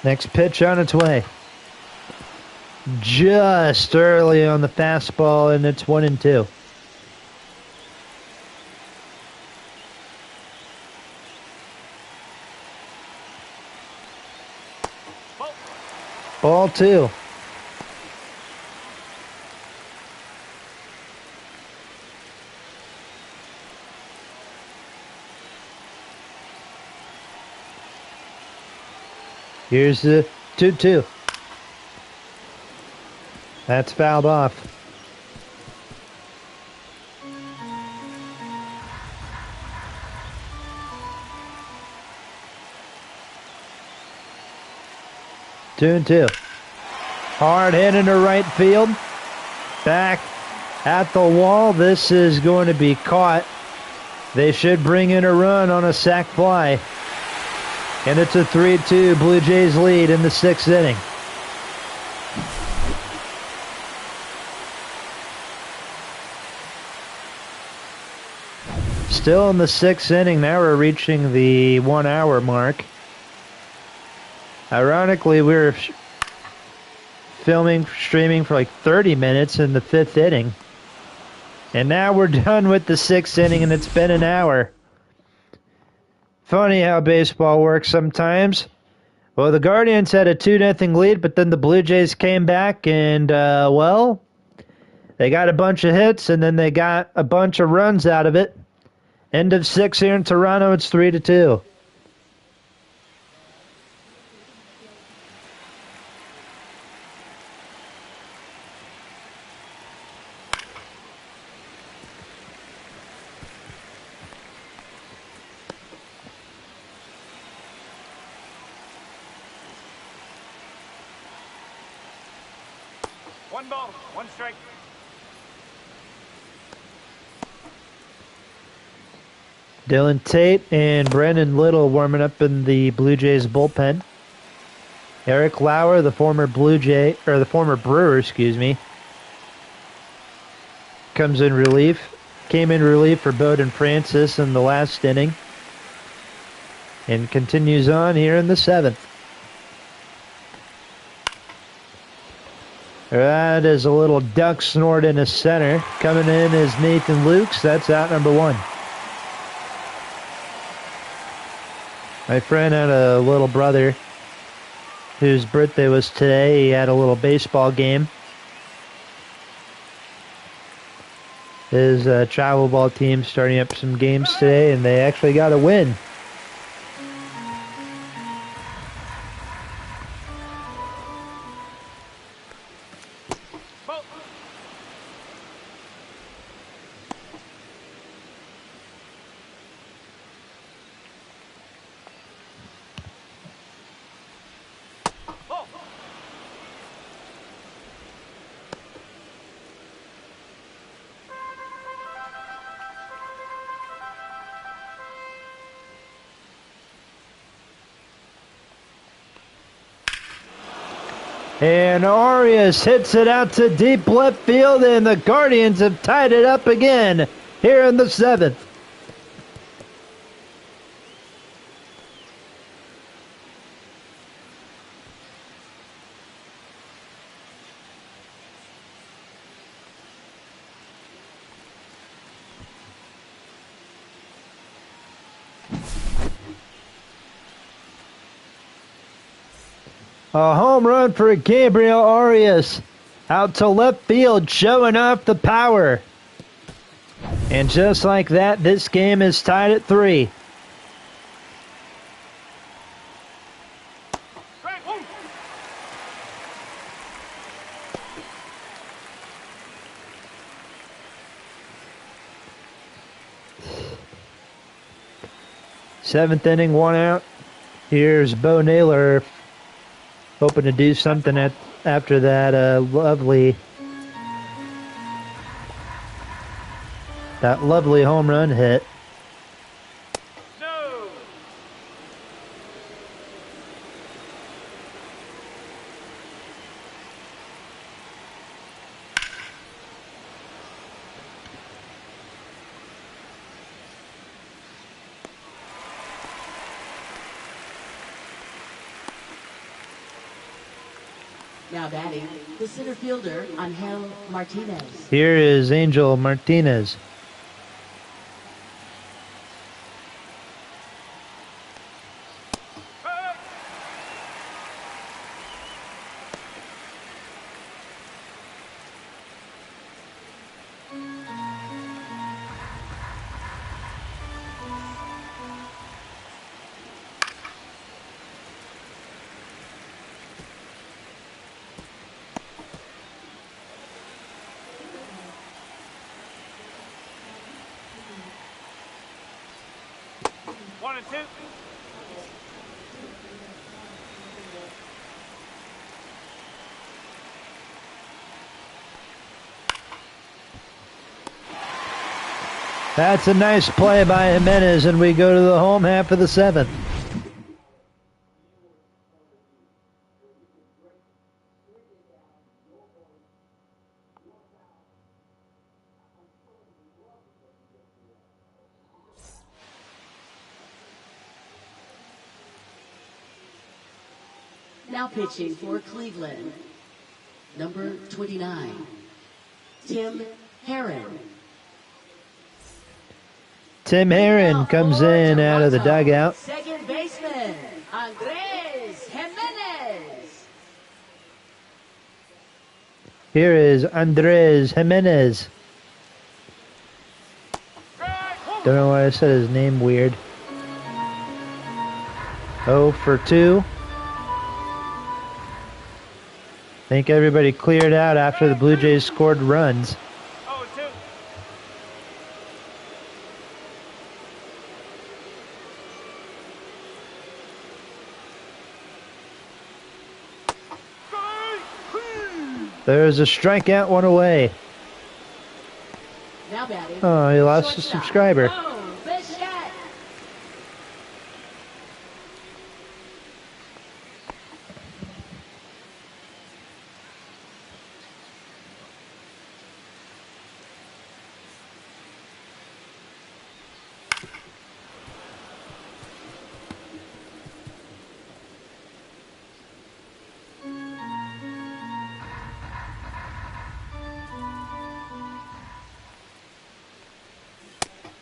Next pitch on its way. Just early on the fastball, and it's 1-2. Ball 2. Here's the 2-2. That's fouled off. 2-2. Hard hit into right field. Back at the wall. This is going to be caught. They should bring in a run on a sac fly. And it's a 3-2 Blue Jays lead in the 6th inning. Still in the 6th inning. Now we're reaching the 1 hour mark. Ironically, we were streaming for like 30 minutes in the 5th inning. And now we're done with the 6th inning, and it's been an hour. Funny how baseball works sometimes. Well, the Guardians had a 2-0 lead, but then the Blue Jays came back and, well, they got a bunch of hits, and then they got a bunch of runs out of it. End of 6 here in Toronto, it's 3-2. One ball, one strike. Dylan Tate and Brendan Little warming up in the Blue Jays bullpen. Eric Lauer, the former Brewer, comes in relief. Came in relief for Bowden Francis in the last inning. And continues on here in the 7th. That is a little duck snort in the center. Coming in is Nathan Lukes. That's out number 1. My friend had a little brother whose birthday was today. He had a little baseball game. His travel ball team starting up some games today, and they actually got a win. And Arias hits it out to deep left field, and the Guardians have tied it up again here in the 7th. A home run for Gabriel Arias out to left field, showing off the power. And just like that, this game is tied at 3. Seventh inning, 1 out. Here's Bo Naylor hoping to do something after that lovely That lovely home run hit. No. Now batting, the center fielder, Angel Martinez. Here is Angel Martinez. One and two. That's a nice play by Jimenez, and we go to the home half of the seventh. Now pitching for Cleveland, number 29, Tim Herron. Tim Herron comes in out of the dugout. Second baseman, Andres Jimenez. Here is Andres Jimenez. Don't know why I said his name weird. 0 for 2. I think everybody cleared out after the Blue Jays scored runs. Oh, and two. There's a strikeout, one away. Now batting. Oh, he lost a shortstop, subscriber. Bo Bichette.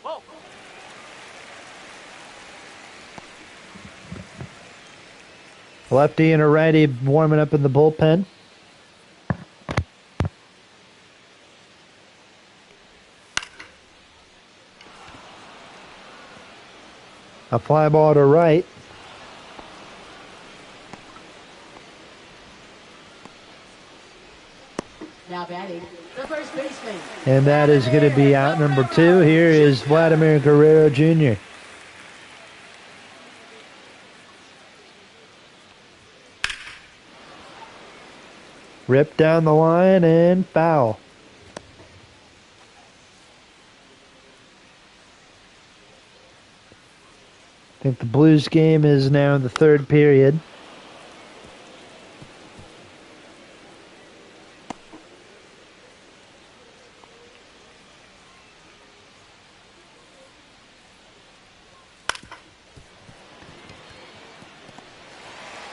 Whoa. Lefty and a righty warming up in the bullpen. A fly ball to right. Now batting, the first baseman. And that is going to be out number 2. Here is Vladimir Guerrero Jr. Ripped down the line and foul. I think the Blues game is now in the third period.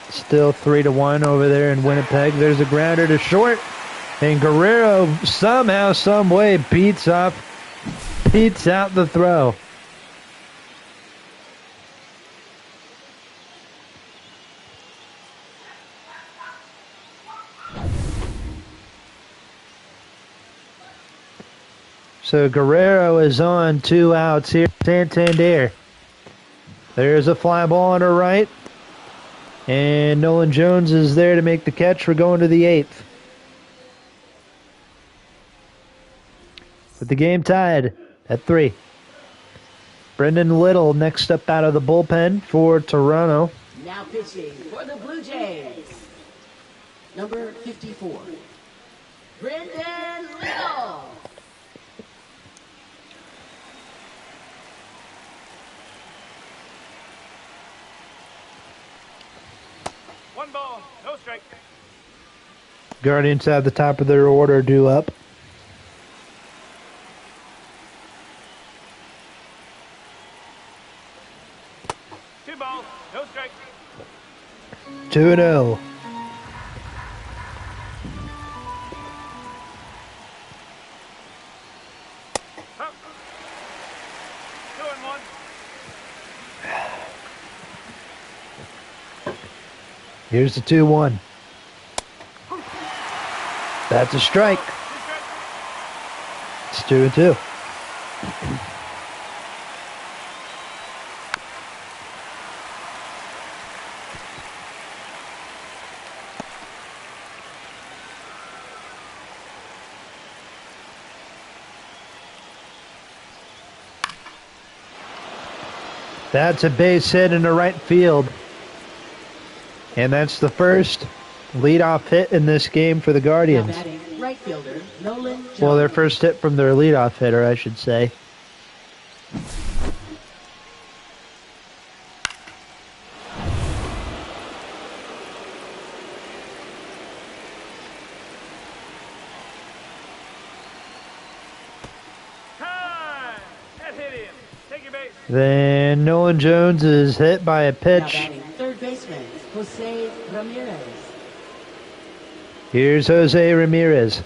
Still 3-1 over there in Winnipeg. There's a grounder to short. And Guerrero somehow, some way beats out the throw. So Guerrero is on 2 outs here. Santander. There's a fly ball on her right. And Nolan Jones is there to make the catch. We're going to the 8th. With the game tied at 3. Brendan Little next up out of the bullpen for Toronto. Now pitching for the Blue Jays, number 54, Brendan Little. One ball, no strike. Guardians have the top of their order due up. Two balls, no strike. 2-0. Up. 2-1. Here's the 2-1. That's a strike. It's 2-2. That's a base hit into right field. And that's the first leadoff hit in this game for the Guardians. Now batting, right fielder, Nolan Jones. Well, their first hit from their leadoff hitter, I should say. Time. That hit him. Take your base. Then Nolan Jones is hit by a Now pitch. batting, third baseman, Jose Ramirez. Here's Jose Ramirez.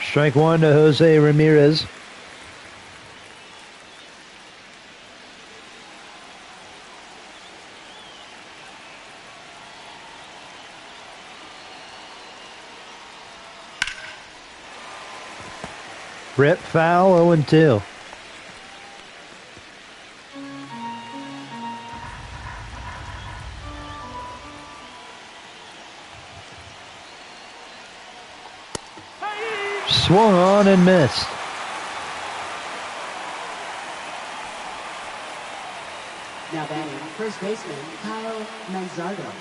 Strike one to Jose Ramirez. Rip foul, 0-2. Swung on and missed. Now batting, first baseman, Kyle Manzardo.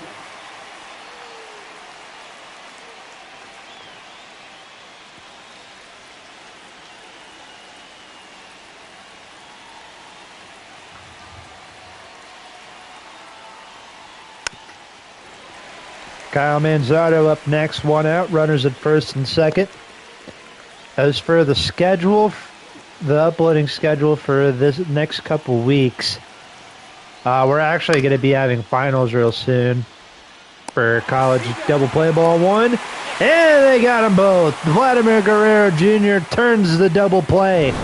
Kyle Manzardo up next, one out, runners at first and second. As for the schedule, the uploading schedule for this next couple weeks, we're actually going to be having finals real soon for college double play ball one. And they got them both. Vladimir Guerrero Jr. turns the double play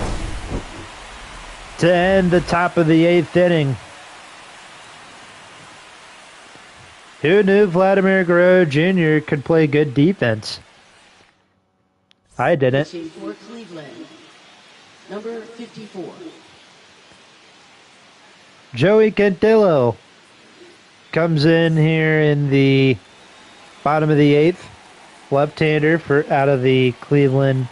to end the top of the 8th inning. Who knew Vladimir Guerrero Jr. could play good defense? I didn't. Pitching for Cleveland, number 54. Joey Cantillo comes in here in the bottom of the 8th. Left-hander for out of the Cleveland.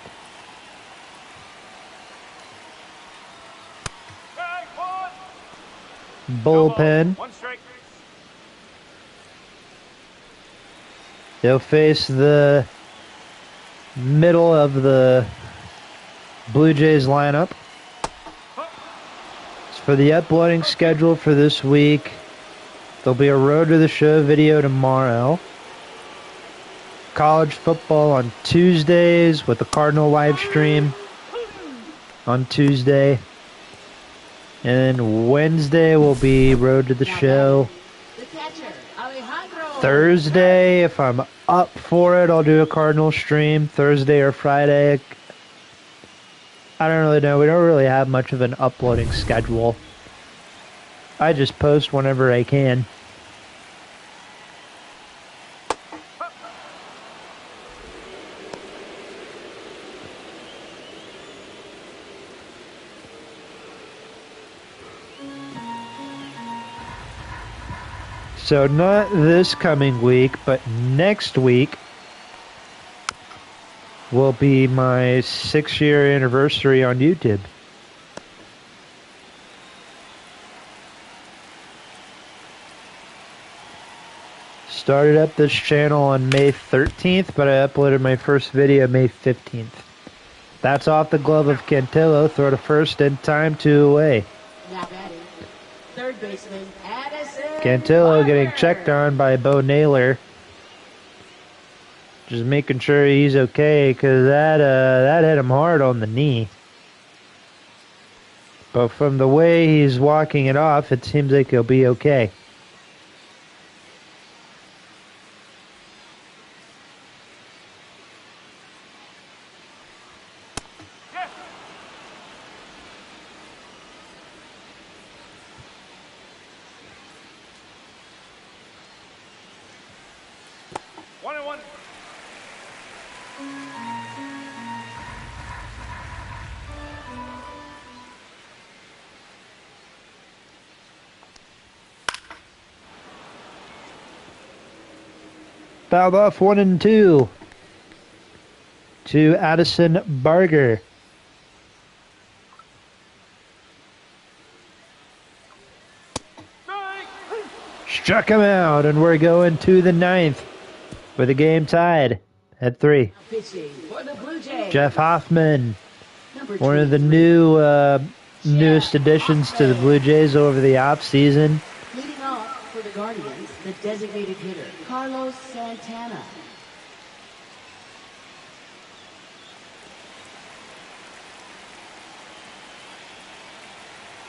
Strike one. Bullpen. One strike. They'll face the middle of the Blue Jays lineup. As for the uploading schedule for this week, there'll be a Road to the Show video tomorrow. College football on Tuesdays with the Cardinal live stream on Tuesday. And then Wednesday will be Road to the Show. The catcher, Alejandro. Thursday, if I'm up for it, I'll do a Cardinal stream. Thursday or Friday. I don't really know. We don't really have much of an uploading schedule. I just post whenever I can. So not this coming week, but next week will be my 6-year anniversary on YouTube. Started up this channel on May 13th, but I uploaded my first video May 15th. That's off the glove of Cantillo. Throw to first in time, 2 away. Now batting, third baseman Addison Cantillo getting Barker. checked on by Bo Naylor. Just making sure he's okay, because that hit him hard on the knee. But from the way he's walking it off, it seems like he'll be okay. One and one. Fouled off 1 and 2 to Addison Barger. Struck him out, and we're going to the 9th with the game tied at 3. Pitching for the Blue Jays. Jeff Hoffman, Number one of the 23. newest additions to the Blue Jays over the offseason. Leading off for the Guardians, the designated hitter, Carlos Santana.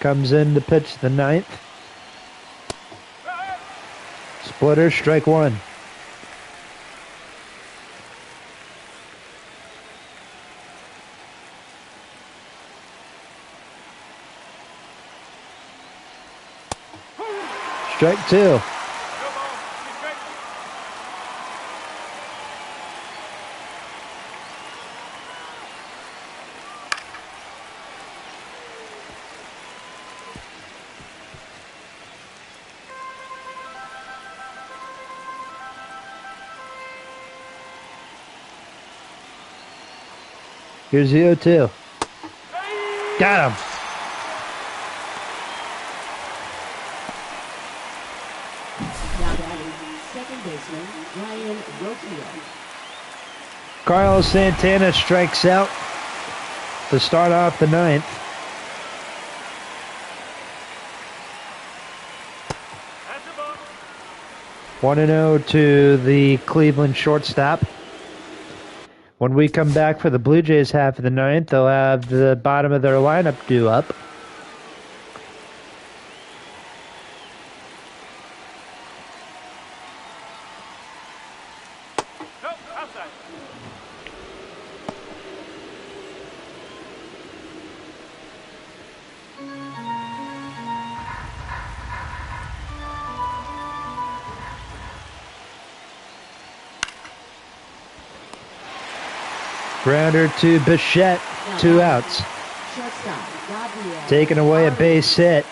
Comes in to pitch the 9th. Splitter, strike 1. Strike 2. Go ball. He's straight. Here's the 0-2. Got him. Now batting, second baseman Ryan Rocchio. Carlos Santana strikes out to start off the 9th. That's the ball. 1-0 to the Cleveland shortstop. When we come back for the Blue Jays half of the 9th, they'll have the bottom of their lineup due up. Nope, outside. Grounder to Bichette, 2 outs. Shortstop Gabriel. Taking away a base hit.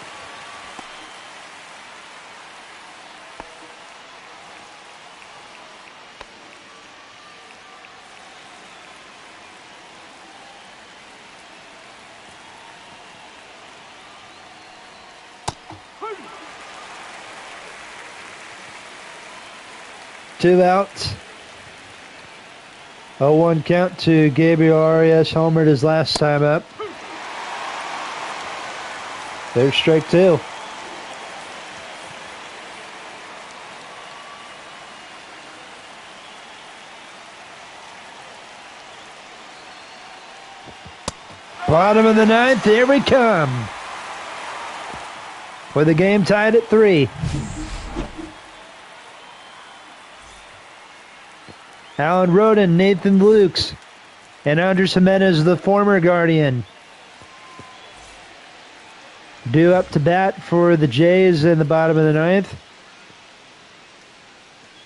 Two outs. 0-1 count to Gabriel Arias. Homered his last time up. There's strike 2. Bottom of the 9th, here we come. With the game tied at 3. Alan Roden, Nathan Lukes, and Andres Jimenez, the former Guardian, due up to bat for the Jays in the bottom of the 9th.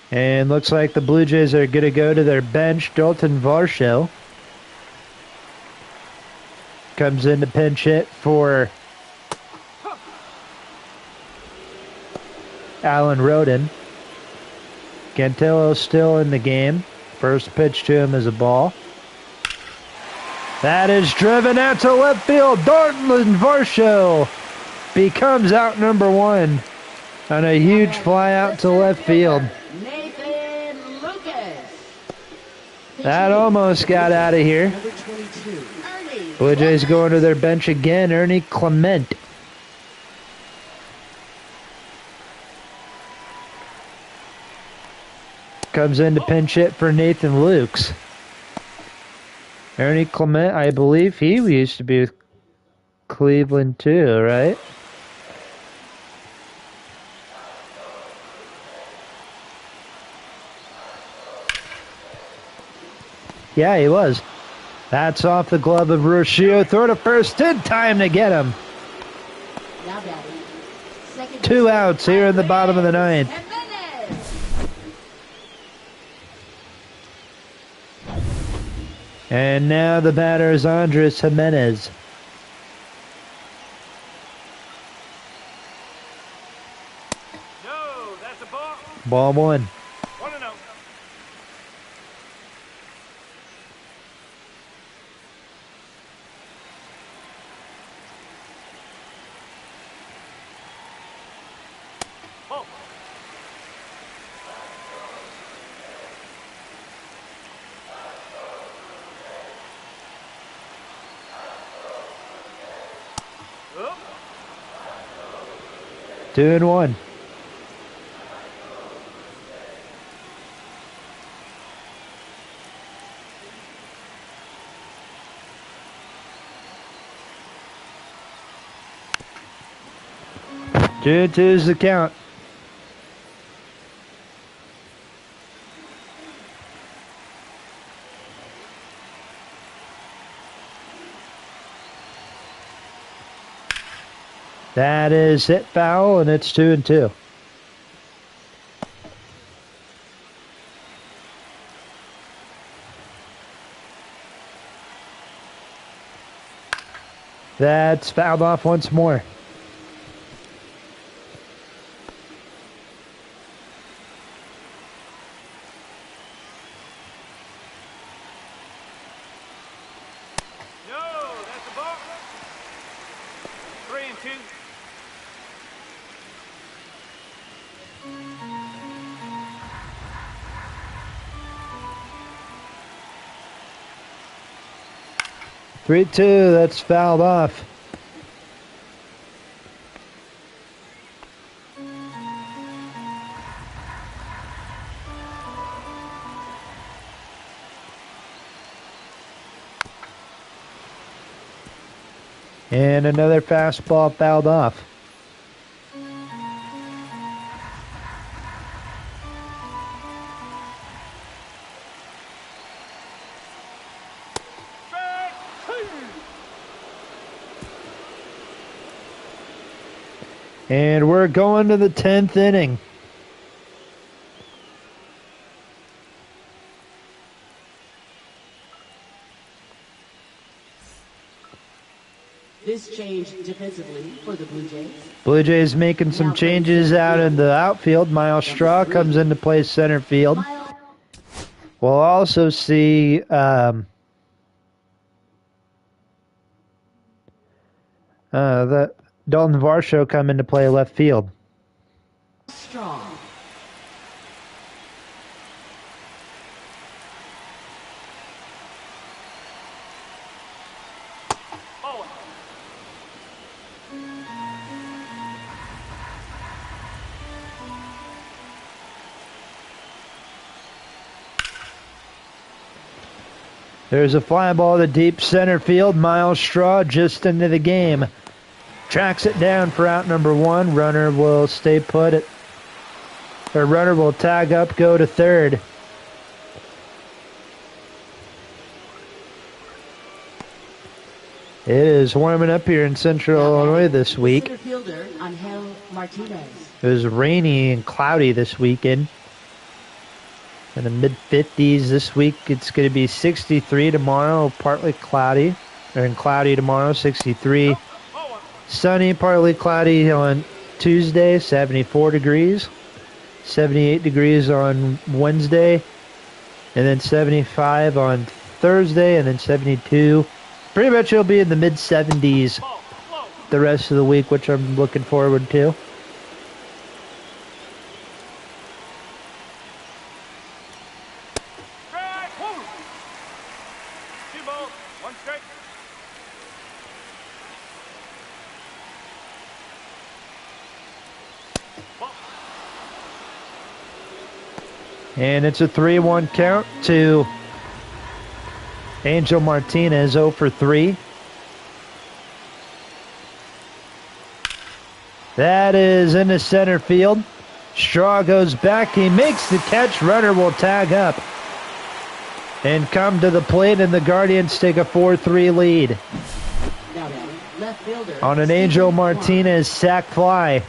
And looks like the Blue Jays are going to go to their bench. Dalton Varsho comes in to pinch hit for Alan Roden. Cantillo still in the game. First pitch to him is a ball. That is driven out to left field. Dalton Varsho becomes out number 1 on a huge fly out to left field. Nathan That almost got out of here. Number 22, Ernie. Blue Jays going to their bench again. Ernie Clement. Comes in to pinch hit for Nathan Lukes. Ernie Clement, I believe he used to be with Cleveland too, right? Yeah, he was. That's off the glove of Ruscio. Throw to first in time to get him. Now batting. Second 2 outs here in the bottom of the ninth. Jimenez. And now the batter is Andres Jimenez. No, that's a ball. Ball 1. 1-0. Ball. Up. 2-1. Two two's the count. That is hit foul, and it's 2-2. That's fouled off once more. No, that's a ball. 3-2. Three two. That's fouled off. And another fastball fouled off. Strike 2. And we're going to the 10th inning. This change defensively for the Blue Jays. Blue Jays making some changes out in the outfield. Miles Straw comes into play center field. We'll also see the Dalton Varsho come into play left field. Strong. Ball. There's a fly ball to deep center field. Miles Straw just into the game. Tracks it down for out number 1. Runner will stay put. Runner will tag up, go to third. It is warming up here in Central Illinois this week. Center fielder Angel Martinez. It was rainy and cloudy this weekend. In the mid-50s this week. It's going to be 63 tomorrow, partly cloudy. And cloudy tomorrow, 63. Sunny, partly cloudy on Tuesday, 74 degrees. 78 degrees on Wednesday. And then 75 on Thursday, and then 72. Pretty much it'll be in the mid-70s the rest of the week, which I'm looking forward to. And it's a 3-1 count to Angel Martinez, 0 for 3. That is into center field. Straw goes back. He makes the catch. Runner will tag up and come to the plate, and the Guardians take a 4-3 lead Now left fielder on an Angel Martinez sac fly.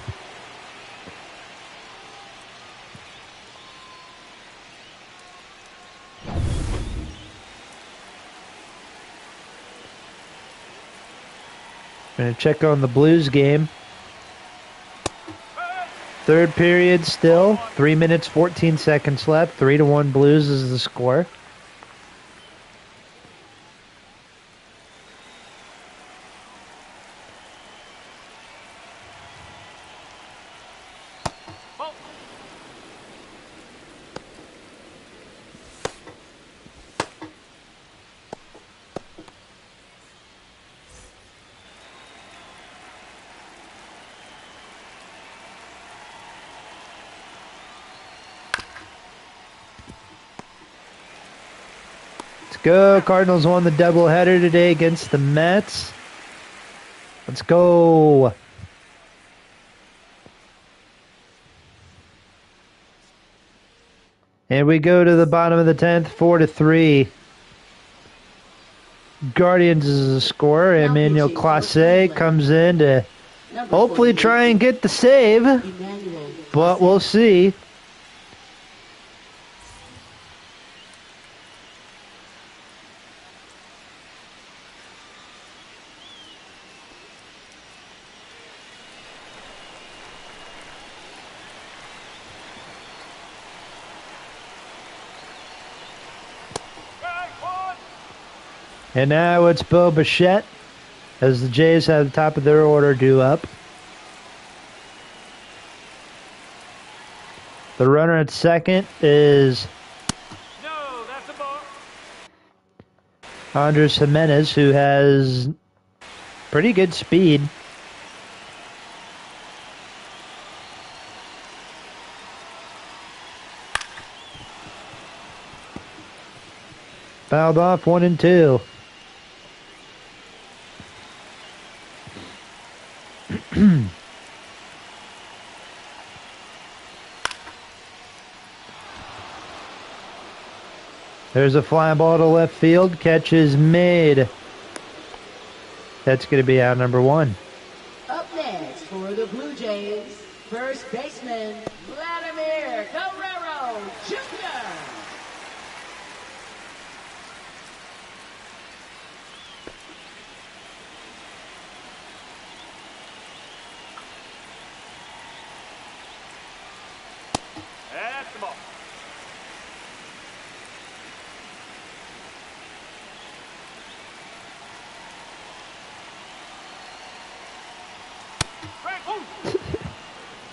Gonna check on the Blues game. Third period still. 3 minutes, 14 seconds left. 3-1 Blues is the score. Go. Cardinals won the doubleheader today against the Mets. Let's go. And we go to the bottom of the 10th, 4-3. Guardians is the scorer. Emmanuel Clase comes in to hopefully try and get the save, but we'll see. And now it's Bo Bichette as the Jays have the top of their order due up. The runner at second is No, that's a ball. Andres Jimenez, who has pretty good speed. Fouled off 1-2. There's a fly ball to left field. Catch is made. That's going to be out number 1. Up next for the Blue Jays, first baseman Vladimir Guerrero Jr.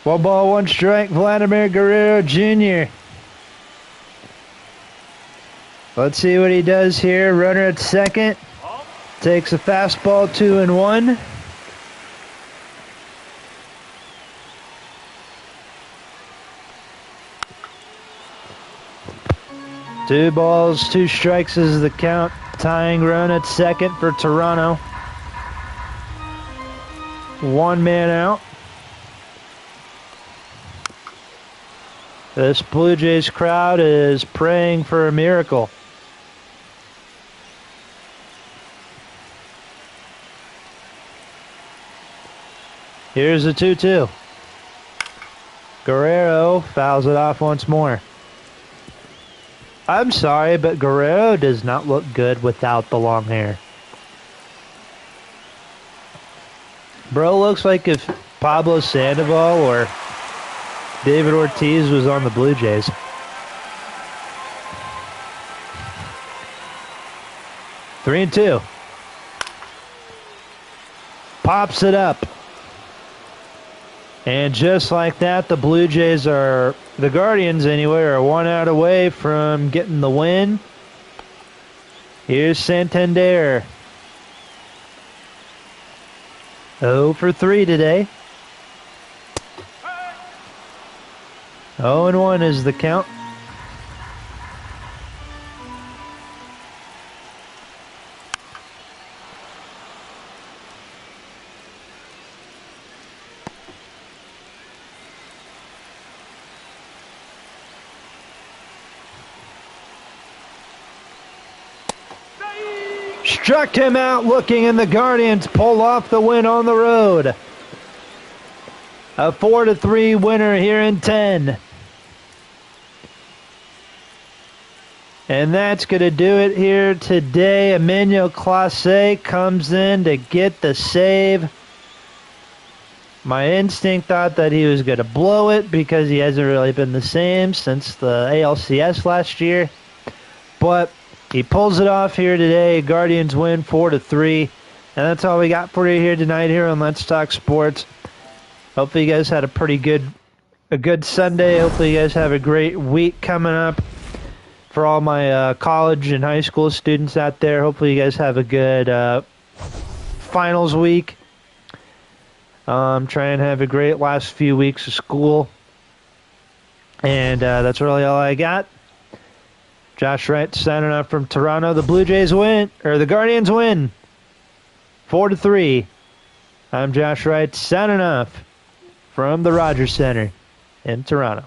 1 ball, 1 strike, Vladimir Guerrero Jr. Let's see what he does here. Runner at second. Takes a fastball, 2-1. Two balls, 2 strikes is the count. Tying run at second for Toronto. 1 man out. This Blue Jays crowd is praying for a miracle. Here's the 2-2. Guerrero fouls it off once more. I'm sorry, but Guerrero does not look good without the long hair. Bro looks like if Pablo Sandoval or David Ortiz was on the Blue Jays. Three and two. Pops it up. And just like that, the Blue Jays are, the Guardians anyway, are 1 out away from getting the win. Here's Santander. 0 for 3 today. 0-1 is the count. Struck him out looking, and the Guardians pull off the win on the road. A 4-3 winner here in 10. And that's going to do it here today. Emmanuel Clase comes in to get the save. My instinct thought that he was going to blow it because he hasn't really been the same since the ALCS last year. But he pulls it off here today. Guardians win 4-3. And that's all we got for you here tonight here on Let's Talk Sports. Hopefully you guys had a good Sunday. Hopefully you guys have a great week coming up. For all my college and high school students out there, hopefully you guys have a good finals week. Try and have a great last few weeks of school. And that's really all I got. Josh Wright signing off from Toronto. The Guardians win 4-3. I'm Josh Wright signing off from the Rogers Center in Toronto.